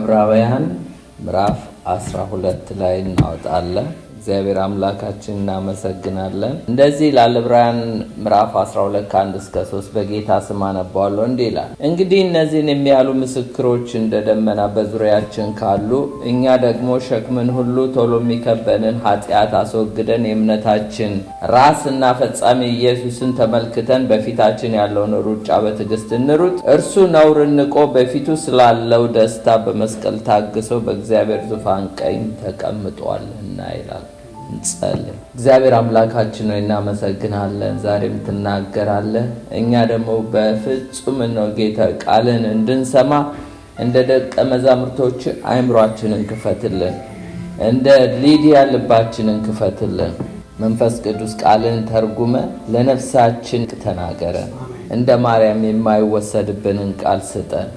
ከዕብራውያን ምዕራፍ 12 ላይ እናወጣለን። እግዚአብሔር አምላካችን እናመሰግናለን። እንደዚህ ይላል ዕብራውያን ምዕራፍ 12 ከ1 እስከ 3 በጌታ ስም አነባዋለሁ። እንዲህ ይላል፣ እንግዲህ እነዚህን የሚያሉ ምስክሮች እንደ ደመና በዙሪያችን ካሉ፣ እኛ ደግሞ ሸክምን ሁሉ ቶሎ የሚከበንን ኃጢአት አስወግደን የእምነታችን ራስና ፈጻሚ ኢየሱስን ተመልክተን በፊታችን ያለውን ሩጫ በትዕግስት እንሩጥ። እርሱ ነውርን ንቆ በፊቱ ስላለው ደስታ በመስቀል ታግሶ በእግዚአብሔር ዙፋን ቀኝ ተቀምጧልና ይላል። እንጸልይ። እግዚአብሔር አምላካችን ሆይ እናመሰግናለን። ዛሬም ትናገራለህ፣ እኛ ደግሞ በፍጹም ነው ጌታ ቃልን እንድንሰማ እንደ ደቀ መዛሙርቶች አይምሯችንን ክፈትልን፣ እንደ ሊዲያ ልባችንን ክፈትልን። መንፈስ ቅዱስ ቃልን ተርጉመ ለነፍሳችን ተናገረን። እንደ ማርያም የማይወሰድብንን ቃል ስጠን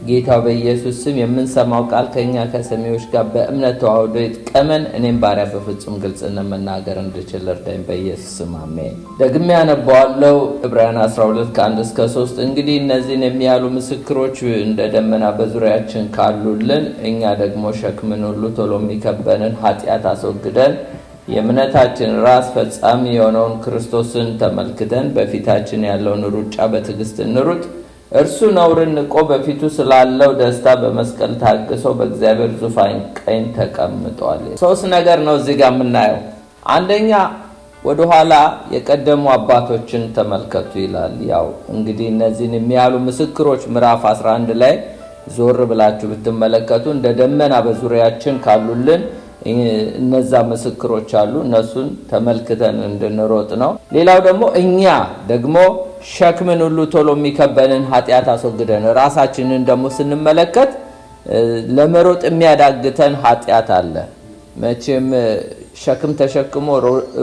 ጌታ በኢየሱስ ስም። የምንሰማው ቃል ከኛ ከሰሚዎች ጋር በእምነት ተዋህዶ ይጥቀመን። እኔም ባሪያ በፍጹም ግልጽነት መናገር እንድችል እርዳኝ በኢየሱስ ስም አሜን። ደግሜ ያነባዋለሁ። ዕብራውያን 12 ከ1 እስከ 3 እንግዲህ እነዚህን የሚያሉ ምስክሮች እንደ ደመና በዙሪያችን ካሉልን፣ እኛ ደግሞ ሸክምን ሁሉ ቶሎ የሚከበንን ኃጢአት አስወግደን የእምነታችን ራስ ፈጻሚ የሆነውን ክርስቶስን ተመልክተን በፊታችን ያለውን ሩጫ በትዕግስት እንሩጥ። እርሱ ነውርን ንቆ በፊቱ ስላለው ደስታ በመስቀል ታግሶ በእግዚአብሔር ዙፋን ቀኝ ተቀምጧል። ሶስት ነገር ነው እዚህ ጋር የምናየው። አንደኛ ወደ ኋላ የቀደሙ አባቶችን ተመልከቱ ይላል። ያው እንግዲህ እነዚህን የሚያሉ ምስክሮች ምዕራፍ 11 ላይ ዞር ብላችሁ ብትመለከቱ እንደ ደመና በዙሪያችን ካሉልን እነዛ ምስክሮች አሉ። እነሱን ተመልክተን እንድንሮጥ ነው። ሌላው ደግሞ እኛ ደግሞ ሸክምን ሁሉ ቶሎ የሚከበንን ኃጢአት አስወግደን ራሳችንን ደግሞ ስንመለከት ለመሮጥ የሚያዳግተን ኃጢአት አለ። መቼም ሸክም ተሸክሞ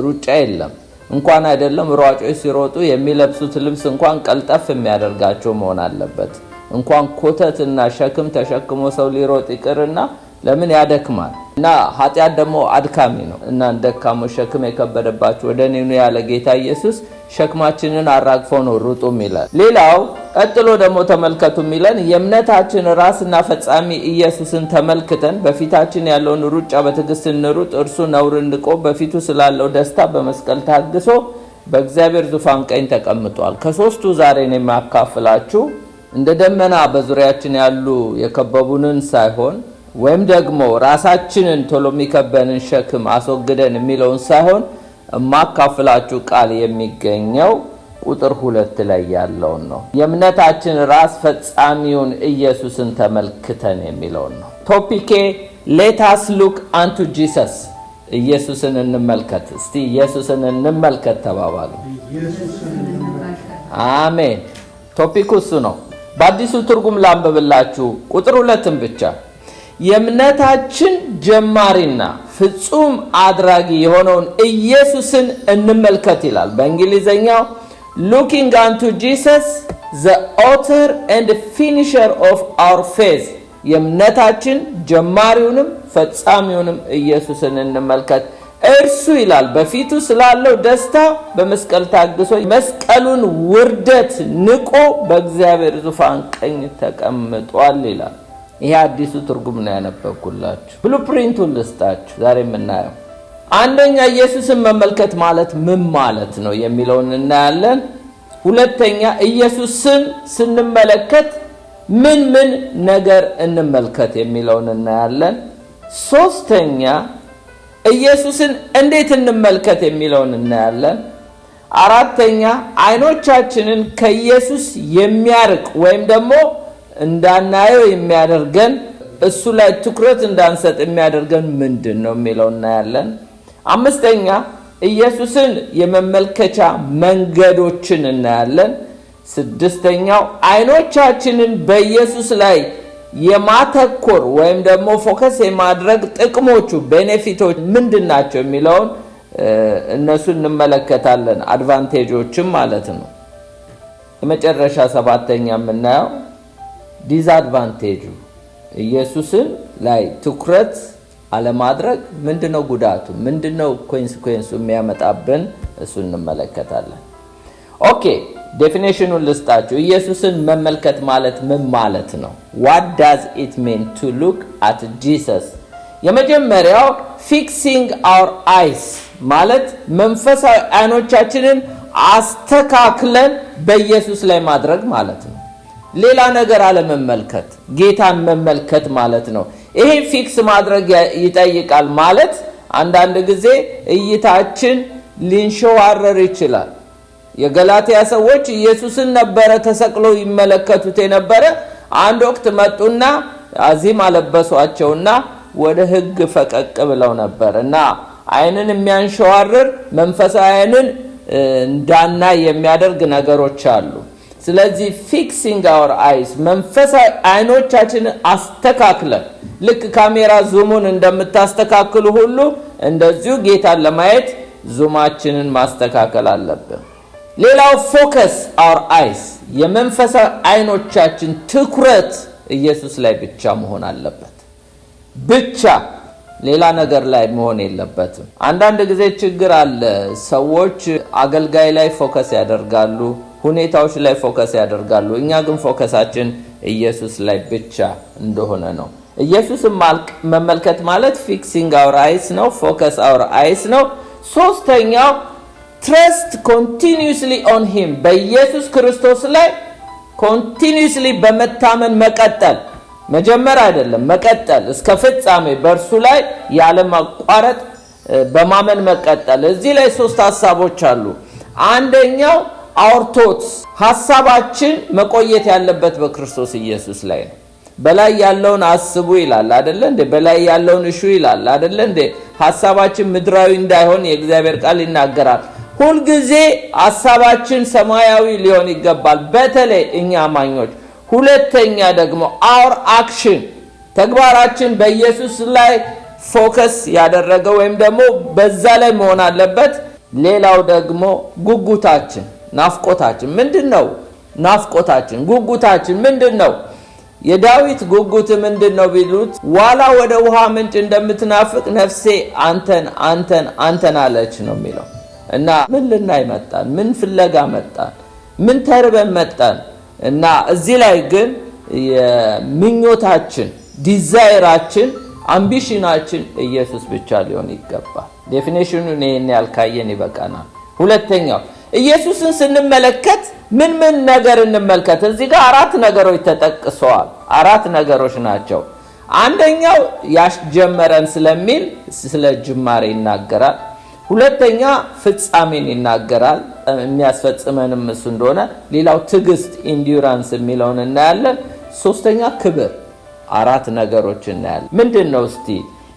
ሩጫ የለም። እንኳን አይደለም ሯጮች ሲሮጡ የሚለብሱት ልብስ እንኳን ቀልጠፍ የሚያደርጋቸው መሆን አለበት። እንኳን ኮተትና ሸክም ተሸክሞ ሰው ሊሮጥ ይቅርና ለምን ያደክማል። እና ኃጢአት ደግሞ አድካሚ ነው። እና ደካሞች ሸክም የከበደባችሁ ወደ እኔ ኑ ያለ ጌታ ኢየሱስ ሸክማችንን አራግፎ ነው ሩጡም ይላል። ሌላው ቀጥሎ ደግሞ ተመልከቱ የሚለን የእምነታችን ራስና ፈጻሚ ኢየሱስን ተመልክተን በፊታችን ያለውን ሩጫ በትዕግስት እንሩጥ። እርሱ ነውርን ንቆ በፊቱ ስላለው ደስታ በመስቀል ታግሶ በእግዚአብሔር ዙፋን ቀኝ ተቀምጧል። ከሶስቱ ዛሬ ነው የማካፍላችሁ እንደ ደመና በዙሪያችን ያሉ የከበቡንን ሳይሆን ወይም ደግሞ ራሳችንን ቶሎ የሚከበንን ሸክም አስወግደን የሚለውን ሳይሆን ማካፍላችሁ ቃል የሚገኘው ቁጥር 2 ላይ ያለውን ነው። የእምነታችን ራስ ፈጻሚውን ኢየሱስን ተመልክተን የሚለውን ነው። ቶፒኬ let us look unto Jesus። ኢየሱስን እንመልከት። እስቲ ኢየሱስን እንመልከት ተባባሉ። አሜን። ቶፒኩ እሱ ነው። በአዲሱ ትርጉም ላንብብላችሁ ቁጥር 2ን ብቻ። የእምነታችን ጀማሪና ፍጹም አድራጊ የሆነውን ኢየሱስን እንመልከት ይላል። በእንግሊዘኛው looking unto Jesus the author and finisher of our faith። የእምነታችን ጀማሪውንም ፈጻሚውንም ኢየሱስን እንመልከት። እርሱ ይላል በፊቱ ስላለው ደስታ በመስቀል ታግሶ መስቀሉን ውርደት ንቆ በእግዚአብሔር ዙፋን ቀኝ ተቀምጧል ይላል። ይሄ አዲሱ ትርጉም ነው ያነበብኩላችሁ። ብሉፕሪንቱን ልስጣችሁ። ዛሬ የምናየው አንደኛ ኢየሱስን መመልከት ማለት ምን ማለት ነው የሚለውን እናያለን። ሁለተኛ ኢየሱስን ስንመለከት ምን ነገር እንመልከት የሚለውን እናያለን። ሶስተኛ ኢየሱስን እንዴት እንመልከት የሚለውን እናያለን። አራተኛ አይኖቻችንን ከኢየሱስ የሚያርቅ ወይም ደግሞ እንዳናየው የሚያደርገን እሱ ላይ ትኩረት እንዳንሰጥ የሚያደርገን ምንድን ነው የሚለው እናያለን። አምስተኛ ኢየሱስን የመመልከቻ መንገዶችን እናያለን። ስድስተኛው አይኖቻችንን በኢየሱስ ላይ የማተኮር ወይም ደግሞ ፎከስ የማድረግ ጥቅሞቹ ቤኔፊቶች ምንድናቸው የሚለውን እነሱን እንመለከታለን። አድቫንቴጆችም ማለት ነው። የመጨረሻ ሰባተኛ የምናየው ዲስአድቫንቴጁ ኢየሱስን ላይ ትኩረት አለማድረግ ምንድነው ጉዳቱ፣ ምንድነው ኮንሲኩዌንሱ የሚያመጣብን፣ እሱን እንመለከታለን። ኦኬ ዴፊኒሽኑን ልስጣችሁ። ኢየሱስን መመልከት ማለት ምን ማለት ነው? what does it mean to look at Jesus? የመጀመሪያው fixing our eyes ማለት መንፈሳዊ አይኖቻችንን አስተካክለን በኢየሱስ ላይ ማድረግ ማለት ነው። ሌላ ነገር አለመመልከት፣ ጌታን መመልከት ማለት ነው። ይሄ ፊክስ ማድረግ ይጠይቃል ማለት አንዳንድ ጊዜ እይታችን ሊንሸዋረር ይችላል። የገላትያ ሰዎች ኢየሱስን ነበረ ተሰቅሎ ይመለከቱት የነበረ። አንድ ወቅት መጡና አዚም አለበሷቸውና ወደ ሕግ ፈቀቅ ብለው ነበርና አይንን የሚያንሸዋርር መንፈሳዊ አይንን እንዳና የሚያደርግ ነገሮች አሉ። ስለዚህ fixing our eyes መንፈሳዊ አይኖቻችንን አስተካክለን ልክ ካሜራ ዙሙን እንደምታስተካክሉ ሁሉ እንደዚሁ ጌታን ለማየት ዙማችንን ማስተካከል አለብን። ሌላው focus our eyes የመንፈሳዊ አይኖቻችን ትኩረት ኢየሱስ ላይ ብቻ መሆን አለበት። ብቻ ሌላ ነገር ላይ መሆን የለበትም። አንዳንድ ጊዜ ችግር አለ። ሰዎች አገልጋይ ላይ ፎከስ ያደርጋሉ፣ ሁኔታዎች ላይ ፎከስ ያደርጋሉ። እኛ ግን ፎከሳችን ኢየሱስ ላይ ብቻ እንደሆነ ነው። ኢየሱስን መመልከት ማለት fixing our eyes ነው፣ focus our eyes ነው። ሶስተኛው trust continuously on him በኢየሱስ ክርስቶስ ላይ continuously በመታመን መቀጠል። መጀመር አይደለም መቀጠል፣ እስከ ፍጻሜ በእርሱ ላይ ያለ ማቋረጥ በማመን መቀጠል። እዚህ ላይ ሶስት ሐሳቦች አሉ። አንደኛው our thoughts ሐሳባችን መቆየት ያለበት በክርስቶስ ኢየሱስ ላይ ነው። በላይ ያለውን አስቡ ይላል አይደለ እንዴ? በላይ ያለውን እሹ ይላል አይደለ እንዴ? ሐሳባችን ምድራዊ እንዳይሆን የእግዚአብሔር ቃል ይናገራል። ሁሉ ጊዜ ሐሳባችን ሰማያዊ ሊሆን ይገባል፣ በተለይ እኛ አማኞች። ሁለተኛ ደግሞ our action ተግባራችን በኢየሱስ ላይ ፎከስ ያደረገ ወይም ደግሞ በዛ ላይ መሆን አለበት። ሌላው ደግሞ ጉጉታችን ናፍቆታችን ምንድነው? ናፍቆታችን ጉጉታችን ምንድነው? የዳዊት ጉጉት ምንድነው ቢሉት ዋላ ወደ ውሃ ምንጭ እንደምትናፍቅ ነፍሴ አንተን አንተን አንተን አለች ነው የሚለው። እና ምን ልናይ መጣን? ምን ፍለጋ መጣን? ምን ተርበን መጣን? እና እዚህ ላይ ግን የምኞታችን ዲዛይራችን አምቢሽናችን ኢየሱስ ብቻ ሊሆን ይገባል። ዴፊኒሽኑን ይሄን ያልካየን ይበቃናል። ሁለተኛው ኢየሱስን ስንመለከት ምን ነገር እንመልከት? እዚህ ጋር አራት ነገሮች ተጠቅሰዋል። አራት ነገሮች ናቸው። አንደኛው ያስጀመረን ስለሚል ስለ ጅማሬ ይናገራል። ሁለተኛ ፍጻሜን ይናገራል፣ የሚያስፈጽመንም እሱ እንደሆነ። ሌላው ትዕግስት ኢንዱራንስ የሚለውን እናያለን። ሶስተኛ ክብር። አራት ነገሮች እናያለን። ምንድነው እስቲ?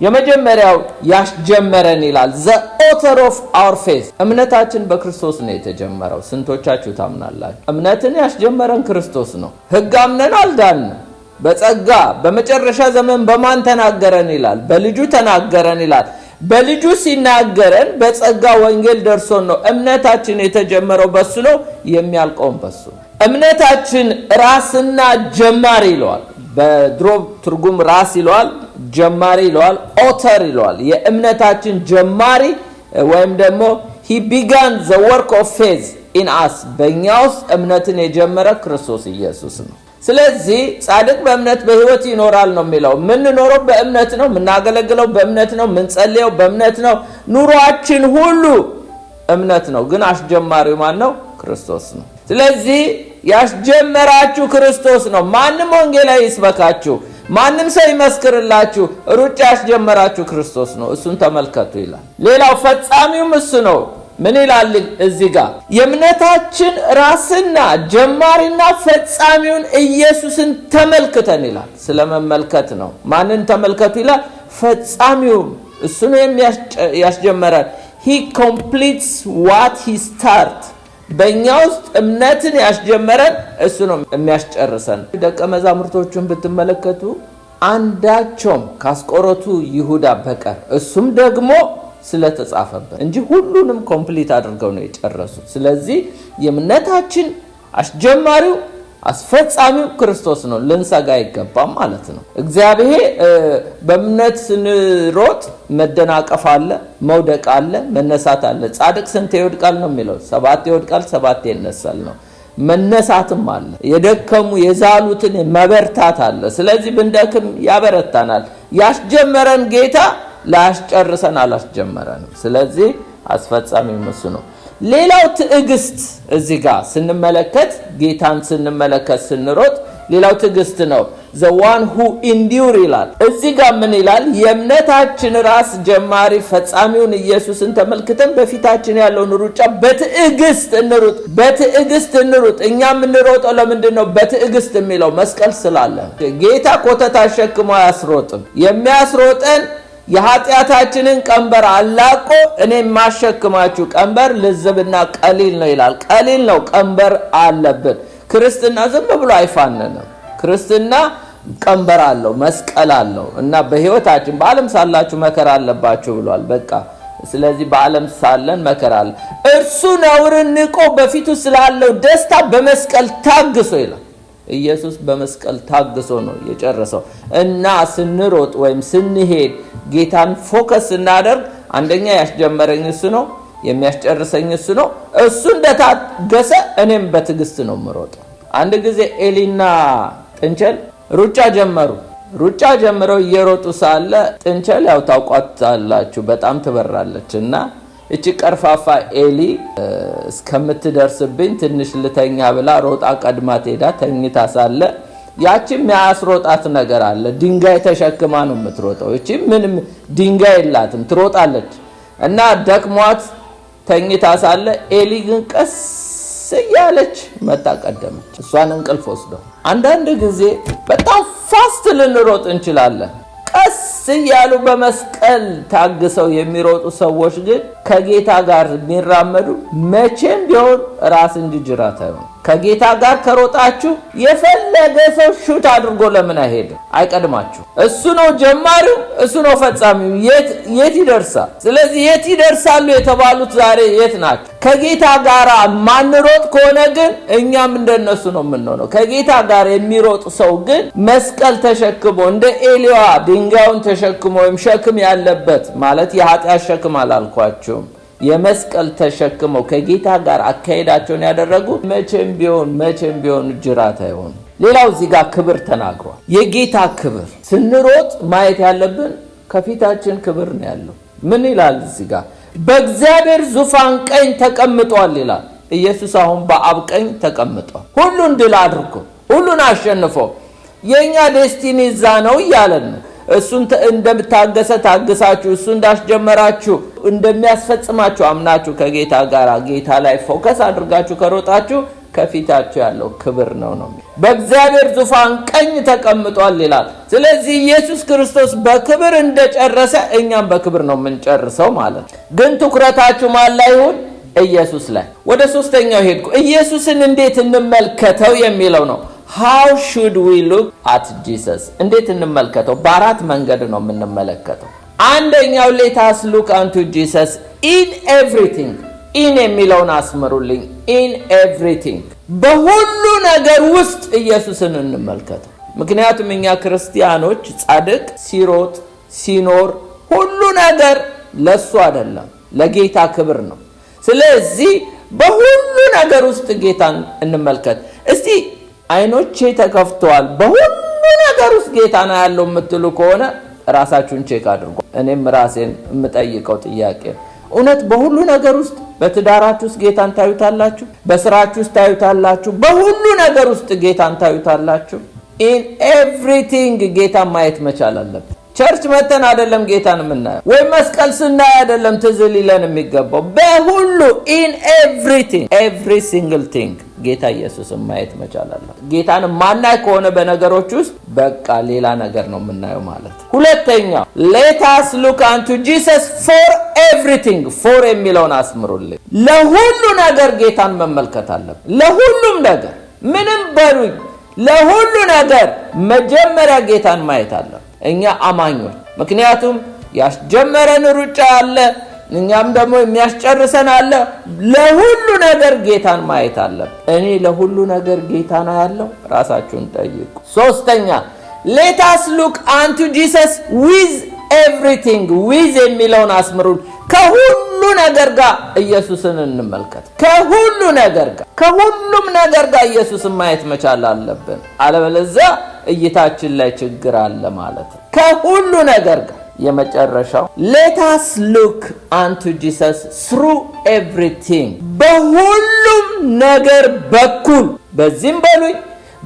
የመጀመሪያው ያስጀመረን ይላል the author of our faith እምነታችን በክርስቶስ ነው የተጀመረው። ስንቶቻችሁ ታምናላችሁ? እምነትን ያስጀመረን ክርስቶስ ነው። ሕግ አምነን አልዳንም። በጸጋ በመጨረሻ ዘመን በማን ተናገረን ይላል? በልጁ ተናገረን ይላል። በልጁ ሲናገረን በጸጋ ወንጌል ደርሶን ነው። እምነታችን የተጀመረው በሱ ነው፣ የሚያልቀውም በሱ። እምነታችን ራስና ጀማሪ ይለዋል። በድሮ ትርጉም ራስ ይለዋል፣ ጀማሪ ይለዋል፣ ኦተር ይለዋል። የእምነታችን ጀማሪ ወይም ደግሞ he began the work of faith in us በእኛ ውስጥ እምነትን የጀመረ ክርስቶስ ኢየሱስ ነው። ስለዚህ ጻድቅ በእምነት በሕይወት ይኖራል ነው የሚለው። ምንኖረው በእምነት ነው፣ ምናገለግለው በእምነት ነው፣ ምንጸልየው በእምነት ነው። ኑሯችን ሁሉ እምነት ነው። ግን አስጀማሪው ማን ነው? ክርስቶስ ነው። ስለዚህ ያስጀመራችሁ ክርስቶስ ነው። ማንም ወንጌላዊ ይስበካችሁ፣ ማንም ሰው ይመስክርላችሁ፣ ሩጫ ያስጀመራችሁ ክርስቶስ ነው። እሱን ተመልከቱ ይላል። ሌላው ፈጻሚውም እሱ ነው። ምን ይላል እዚህ ጋር? የእምነታችን ራስና ጀማሪና ፈጻሚውን ኢየሱስን ተመልክተን ይላል። ስለመመልከት ነው። ማንን ተመልከቱ ይላል? ፈጻሚውን እሱ ነው ያስጀመረን። he completes what he start በእኛ ውስጥ እምነትን ያስጀመረን እሱ ነው የሚያስጨርሰን። ደቀ መዛሙርቶቹን ብትመለከቱ አንዳቸውም ካስቆሮቱ ይሁዳ በቀር እሱም ደግሞ ስለተጻፈበት እንጂ ሁሉንም ኮምፕሊት አድርገው ነው የጨረሱት። ስለዚህ የእምነታችን አስጀማሪው አስፈጻሚው ክርስቶስ ነው። ልንሰጋ አይገባም ማለት ነው። እግዚአብሔር በእምነት ስንሮጥ መደናቀፍ አለ፣ መውደቅ አለ፣ መነሳት አለ። ጻድቅ ስንት ይወድቃል ነው የሚለው? 7 ይወድቃል 7 ይነሳል ነው። መነሳትም አለ። የደከሙ የዛሉትን መበርታት አለ። ስለዚህ ብንደክም ያበረታናል። ያስጀመረን ጌታ ላያስጨርሰን አላስጀመረንም። ስለዚህ አስፈጻሚው እሱ ነው። ሌላው ትዕግስት እዚህ ጋር ስንመለከት ጌታን ስንመለከት ስንሮጥ ሌላው ትዕግስት ነው። the one who endure ይላል። እዚህ ጋር ምን ይላል? የእምነታችን ራስ ጀማሪ ፈጻሚውን ኢየሱስን ተመልክተን በፊታችን ያለውን ሩጫ በትዕግስት እንሩጥ። በትዕግስት እንሩጥ። እኛ የምንሮጠው ለምንድን ነው በትዕግስት የሚለው? መስቀል ስላለ። ጌታ ኮተት አሸክሞ አያስሮጥም። የሚያስሮጠን የኃጢአታችንን ቀንበር አላቆ እኔ ማሸክማችሁ ቀንበር ልዝብና ቀሊል ነው ይላል። ቀሊል ነው ቀንበር አለብን። ክርስትና ዝም ብሎ አይፋነንም። ክርስትና ቀንበር አለው፣ መስቀል አለው እና በህይወታችን በዓለም ሳላችሁ መከራ አለባችሁ ብሏል። በቃ ስለዚህ በዓለም ሳለን መከራ አለ። እርሱ ነውርን ንቆ በፊቱ ስላለው ደስታ በመስቀል ታግሶ ይላል። ኢየሱስ በመስቀል ታግሶ ነው የጨረሰው። እና ስንሮጥ ወይም ስንሄድ ጌታን ፎከስ ስናደርግ አንደኛ ያስጀመረኝ እሱ ነው፣ የሚያስጨርሰኝ እሱ ነው። እሱ እንደታገሰ እኔም በትዕግስት ነው የምሮጠው። አንድ ጊዜ ኤሊና ጥንቸል ሩጫ ጀመሩ። ሩጫ ጀምረው እየሮጡ ሳለ ጥንቸል ያው ታውቋታላችሁ በጣም ትበራለች እና እቺ ቀርፋፋ ኤሊ እስከምትደርስብኝ ትንሽ ልተኛ ብላ ሮጣ ቀድማ ሄዳ ተኝታ ሳለ ያቺም ያስሮጣት ነገር አለ። ድንጋይ ተሸክማ ነው የምትሮጠው። እቺ ምንም ድንጋይ የላትም ትሮጣለች እና ደክሟት ተኝታ ሳለ ኤሊ ግን ቀስ ያለች መጣ ቀደመች። እሷን እንቅልፍ ወስደው። አንዳንድ ጊዜ በጣም ፋስት ልንሮጥ እንችላለን። ቀስ ያሉ በመስቀል ታግሰው የሚሮጡ ሰዎች ግን ከጌታ ጋር የሚራመዱ መቼም ቢሆን ራስ እንጂ ጅራት አይሆን። ከጌታ ጋር ከሮጣችሁ የፈለገ ሰው ሹት አድርጎ ለምን አይሄድም? አይቀድማችሁ። እሱ ነው ጀማሪው፣ እሱ ነው ፈጻሚው። የት ይደርሳል? ስለዚህ የት ይደርሳሉ የተባሉት ዛሬ የት ናቸው? ከጌታ ጋር ማንሮጥ ከሆነ ግን እኛም እንደነሱ ነው የምንሆነው። ከጌታ ጋር የሚሮጥ ሰው ግን መስቀል ተሸክሞ እንደ ኤሊዋ ድንጋዩን ተሸክሞ ወይም ሸክም ያለበት ማለት የኃጢአት ሸክም አላልኳቸውም፣ የመስቀል ተሸክመው ከጌታ ጋር አካሄዳቸውን ያደረጉ መቼም ቢሆን ጅራት አይሆኑ። ሌላው እዚህ ጋር ክብር ተናግሯል። የጌታ ክብር ስንሮጥ ማየት ያለብን ከፊታችን ክብር ነው ያለው። ምን ይላል እዚህ ጋር? በእግዚአብሔር ዙፋን ቀኝ ተቀምጧል ይላል። ኢየሱስ አሁን በአብ ቀኝ ተቀምጧል። ሁሉን ድል አድርጎ ሁሉን አሸንፎ የኛ ዴስቲኒ እዛ ነው እያለን ነው። እሱን እንደምታገሰ ታግሳችሁ እሱ እንዳስጀመራችሁ እንደሚያስፈጽማችሁ አምናችሁ ከጌታ ጋር ጌታ ላይ ፎከስ አድርጋችሁ ከሮጣችሁ ከፊታችሁ ያለው ክብር ነው። በእግዚአብሔር ዙፋን ቀኝ ተቀምጧል ይላል። ስለዚህ ኢየሱስ ክርስቶስ በክብር እንደጨረሰ እኛም በክብር ነው የምንጨርሰው ማለት። ግን ትኩረታችሁ ማን ላይ ይሁን? ኢየሱስ ላይ። ወደ ሶስተኛው ሄድኩ። ኢየሱስን እንዴት እንመልከተው የሚለው ነው። How should we look at Jesus? እንዴት እንመልከተው? በአራት መንገድ ነው የምንመለከተው። አንደኛው let us look unto Jesus in everything. in የሚለውን አስምሩልኝ። in everything በሁሉ ነገር ውስጥ ኢየሱስን እንመልከተው። ምክንያቱም እኛ ክርስቲያኖች ጻድቅ ሲሮጥ ሲኖር ሁሉ ነገር ለሱ አይደለም ለጌታ ክብር ነው። ስለዚህ በሁሉ ነገር ውስጥ ጌታን እንመልከት። እስቲ አይኖቼ ተከፍተዋል በሁሉ ነገር ውስጥ ጌታ ነው ያለው የምትሉ ከሆነ ራሳችሁን ቼክ አድርጉ። እኔም ራሴን የምጠይቀው ጥያቄ እውነት በሁሉ ነገር ውስጥ በትዳራችሁ ውስጥ ጌታን ታዩታላችሁ? በስራችሁ ውስጥ ታዩታላችሁ? በሁሉ ነገር ውስጥ ጌታን ታዩታላችሁ? in everything ጌታን ማየት መቻል አለብን። ቸርች መተን አይደለም ጌታን የምናየው ወይ መስቀል ስናይ አይደለም ትዝ ሊለን የሚገባው። በሁሉ in everything every single thing ጌታ ኢየሱስን ማየት መቻል አለብን። ጌታን ማናይ ከሆነ በነገሮች ውስጥ በቃ ሌላ ነገር ነው የምናየው ማለት። ሁለተኛው let us look unto Jesus for everything. for የሚለውን አስምሩልኝ። ለሁሉ ነገር ጌታን መመልከት አለብን። ለሁሉም ነገር ምንም በሉኝ፣ ለሁሉ ነገር መጀመሪያ ጌታን ማየት አለብን እኛ አማኞች። ምክንያቱም ያስጀመረን ሩጫ አለ፣ እኛም ደግሞ የሚያስጨርሰን አለ። ለሁሉ ነገር ጌታን ማየት አለ። እኔ ለሁሉ ነገር ጌታ ነው ያለው? ራሳችሁን ጠይቁ። ሶስተኛ let us look unto Jesus with everything. with የሚለውን አስምሩን። ከሁሉ ነገር ጋር ኢየሱስን እንመልከት። ከሁሉም ነገር ጋር ኢየሱስን ማየት መቻል አለብን። አለበለዚያ እይታችን ላይ ችግር አለ ማለት ነው። ከሁሉ ነገር ጋር የመጨረሻው let us look unto Jesus through everything። በሁሉም ነገር በኩል በዚህም በሉኝ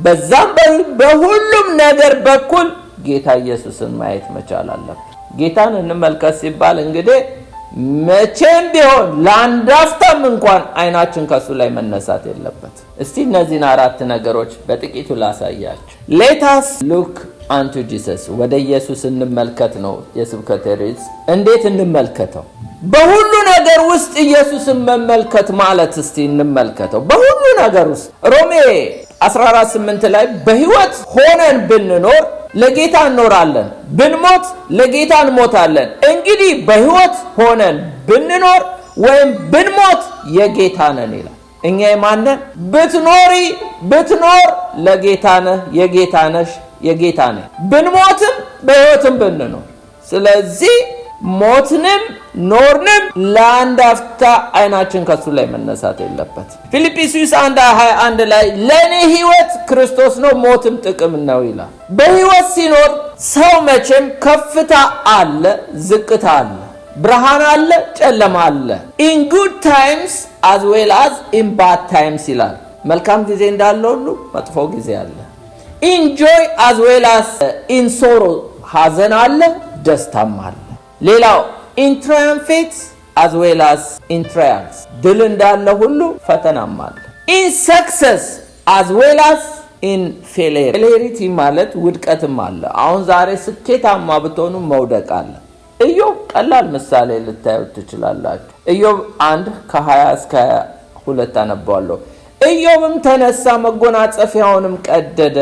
በዛም በሉኝ በሁሉም ነገር በኩል ጌታ ኢየሱስን ማየት መቻል አለብን። ጌታን እንመልከት ሲባል እንግዲህ መቼም ቢሆን ለአንድ አፍታም እንኳን አይናችን ከሱ ላይ መነሳት የለበት። እስቲ እነዚህን 4 ነገሮች በጥቂቱ ላሳያችሁ። let us look unto Jesus ወደ ኢየሱስ እንመልከት ነው የስብከቴ ርዕስ። እንዴት እንመልከተው? በሁሉ ነገር ውስጥ ኢየሱስን መመልከት ማለት እስቲ እንመልከተው። በሁሉ ነገር ውስጥ ሮሜ 14:8 ላይ በሕይወት ሆነን ብንኖር ለጌታ እንኖራለን፣ ብንሞት ለጌታ እንሞታለን። እንግዲህ በሕይወት ሆነን ብንኖር ወይም ብንሞት የጌታ ነን ይላል። እኛ የማነን? ብትኖር ለጌታ ነህ፣ የጌታ ነሽ፣ የጌታ ነህ። ብንሞትም በሕይወትም ብንኖር። ስለዚህ ሞትንም ኖርንም ለአንድ አፍታ አይናችን ከሱ ላይ መነሳት የለበት። ፊልጵስዩስ 1:21 ላይ ለእኔ ሕይወት ክርስቶስ ነው፣ ሞትም ጥቅም ነው ይላል። በሕይወት ሲኖር ሰው መቼም ከፍታ አለ፣ ዝቅታ አለ፣ ብርሃን አለ፣ ጨለማ አለ። in good times as well as in bad times ይላል። መልካም ጊዜ እንዳለ ሁሉ መጥፎ ጊዜ አለ። in joy as well as in sorrow ሐዘን አለ፣ ደስታም አለ። ሌላው in triumphs as well as in trials ድል እንዳለ ሁሉ ፈተናም አለ። in success as well as in failure ማለት ውድቀትም አለ። አሁን ዛሬ ስኬታማ ብትሆኑ መውደቅ አለ። ኢዮብ ቀላል ምሳሌ ልታዩት ትችላላችሁ። ኢዮብ 1:20-22 አነባለሁ። ኢዮብም ተነሳ መጎናጸፊያውንም ቀደደ።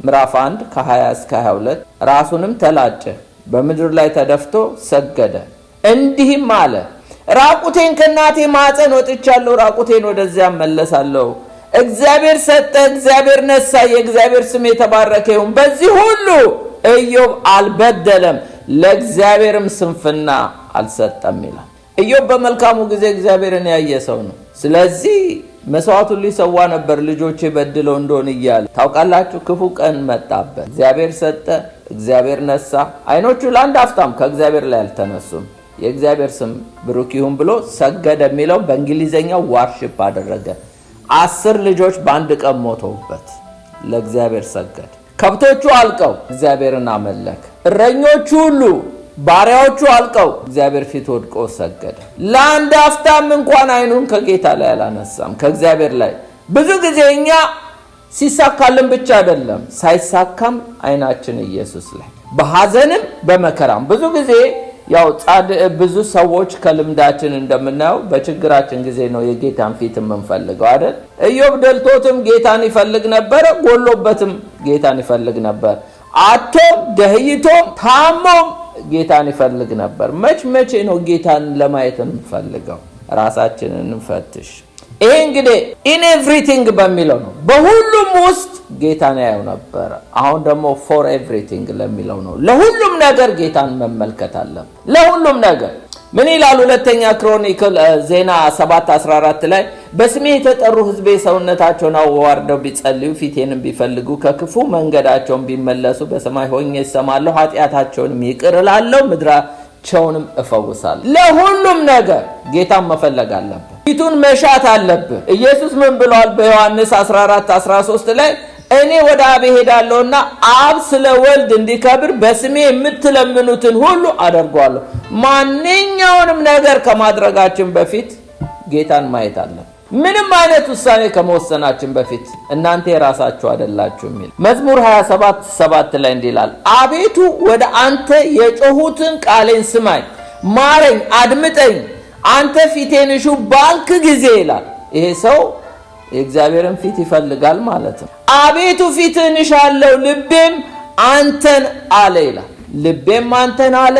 ምዕራፍ 1:20-22 ራሱንም ተላጨ፣ በምድር ላይ ተደፍቶ ሰገደ፣ እንዲህም አለ ራቁቴን ከእናቴ ማፀን ወጥቻለሁ፣ ራቁቴን ወደዚያ መለሳለሁ። እግዚአብሔር ሰጠ፣ እግዚአብሔር ነሳ፣ የእግዚአብሔር ስም የተባረከ ይሁን። በዚህ ሁሉ ኢዮብ አልበደለም፣ ለእግዚአብሔርም ስንፍና አልሰጠም ይላል። ኢዮብ በመልካሙ ጊዜ እግዚአብሔርን ያየ ሰው ነው። ስለዚህ መስዋዕቱን ሊሰዋ ነበር ልጆቼ በድለው እንደሆነ እያለ። ታውቃላችሁ፣ ክፉ ቀን መጣበት። እግዚአብሔር ሰጠ፣ እግዚአብሔር ነሳ። አይኖቹ ለአንድ አፍታም ከእግዚአብሔር ላይ አልተነሱም። የእግዚአብሔር ስም ብሩክ ይሁን ብሎ ሰገደ። የሚለው በእንግሊዘኛው ዋርሺፕ አደረገ። 10 ልጆች በአንድ ቀን ሞተውበት ለእግዚአብሔር ሰገደ። ከብቶቹ አልቀው እግዚአብሔርን አመለከ። እረኞቹ ሁሉ ባሪያዎቹ አልቀው እግዚአብሔር ፊት ወድቆ ሰገደ። ለአንድ አፍታም እንኳን አይኑን ከጌታ ላይ አላነሳም፣ ከእግዚአብሔር ላይ። ብዙ ጊዜ እኛ ሲሳካልን ብቻ አይደለም ሳይሳካም አይናችን ኢየሱስ ላይ፣ በሐዘንም በመከራም። ብዙ ጊዜ ያው ብዙ ሰዎች ከልምዳችን እንደምናየው በችግራችን ጊዜ ነው የጌታን ፊት የምንፈልገው አይደል? ኢዮብ ደልቶትም ጌታን ይፈልግ ነበር፣ ጎሎበትም ጌታን ይፈልግ ነበር። አቶም ደህይቶም ታሞም ጌታን ይፈልግ ነበር። መቼ ነው ጌታን ለማየት እንፈልገው? ራሳችንን እንፈትሽ። ይሄ እንግዲህ in everything በሚለው ነው። በሁሉም ውስጥ ጌታን ያየው ነበር። አሁን ደግሞ for everything ለሚለው ነው። ለሁሉም ነገር ጌታን መመልከት አለብን። ለሁሉም ነገር ምን ይላል? ሁለተኛ ክሮኒክል ዜና 7:14 ላይ በስሜ የተጠሩ ሕዝቤ ሰውነታቸውን አዋርደው ቢጸልዩ ፊቴንም ቢፈልጉ ከክፉ መንገዳቸውን ቢመለሱ በሰማይ ሆኜ እሰማለሁ፣ ኃጢአታቸውንም ይቅር እላለሁ፣ ምድራቸውንም እፈውሳለሁ። ለሁሉም ነገር ጌታን መፈለግ አለብን። ፊቱን መሻት አለብን። ኢየሱስ ምን ብለዋል? በዮሐንስ 14:13 ላይ እኔ ወደ አብ እሄዳለሁና አብ ስለ ወልድ እንዲከብር በስሜ የምትለምኑትን ሁሉ አደርገዋለሁ። ማንኛውንም ነገር ከማድረጋችን በፊት ጌታን ማየት አለብን። ምንም አይነት ውሳኔ ከመወሰናችን በፊት እናንተ የራሳችሁ አይደላችሁ የሚል መዝሙር 27:7 ላይ እንዲህ ይላል፣ አቤቱ ወደ አንተ የጮሁትን ቃሌን ስማኝ፣ ማረኝ፣ አድምጠኝ፣ አንተ ፊቴን እሹ ባልክ ጊዜ ይላል። ይሄ ሰው የእግዚአብሔርን ፊት ይፈልጋል ማለት ነው። አቤቱ ፊትህን እሻለሁ፣ ልቤም አንተን አለ ይላል። ልቤም አንተን አለ፣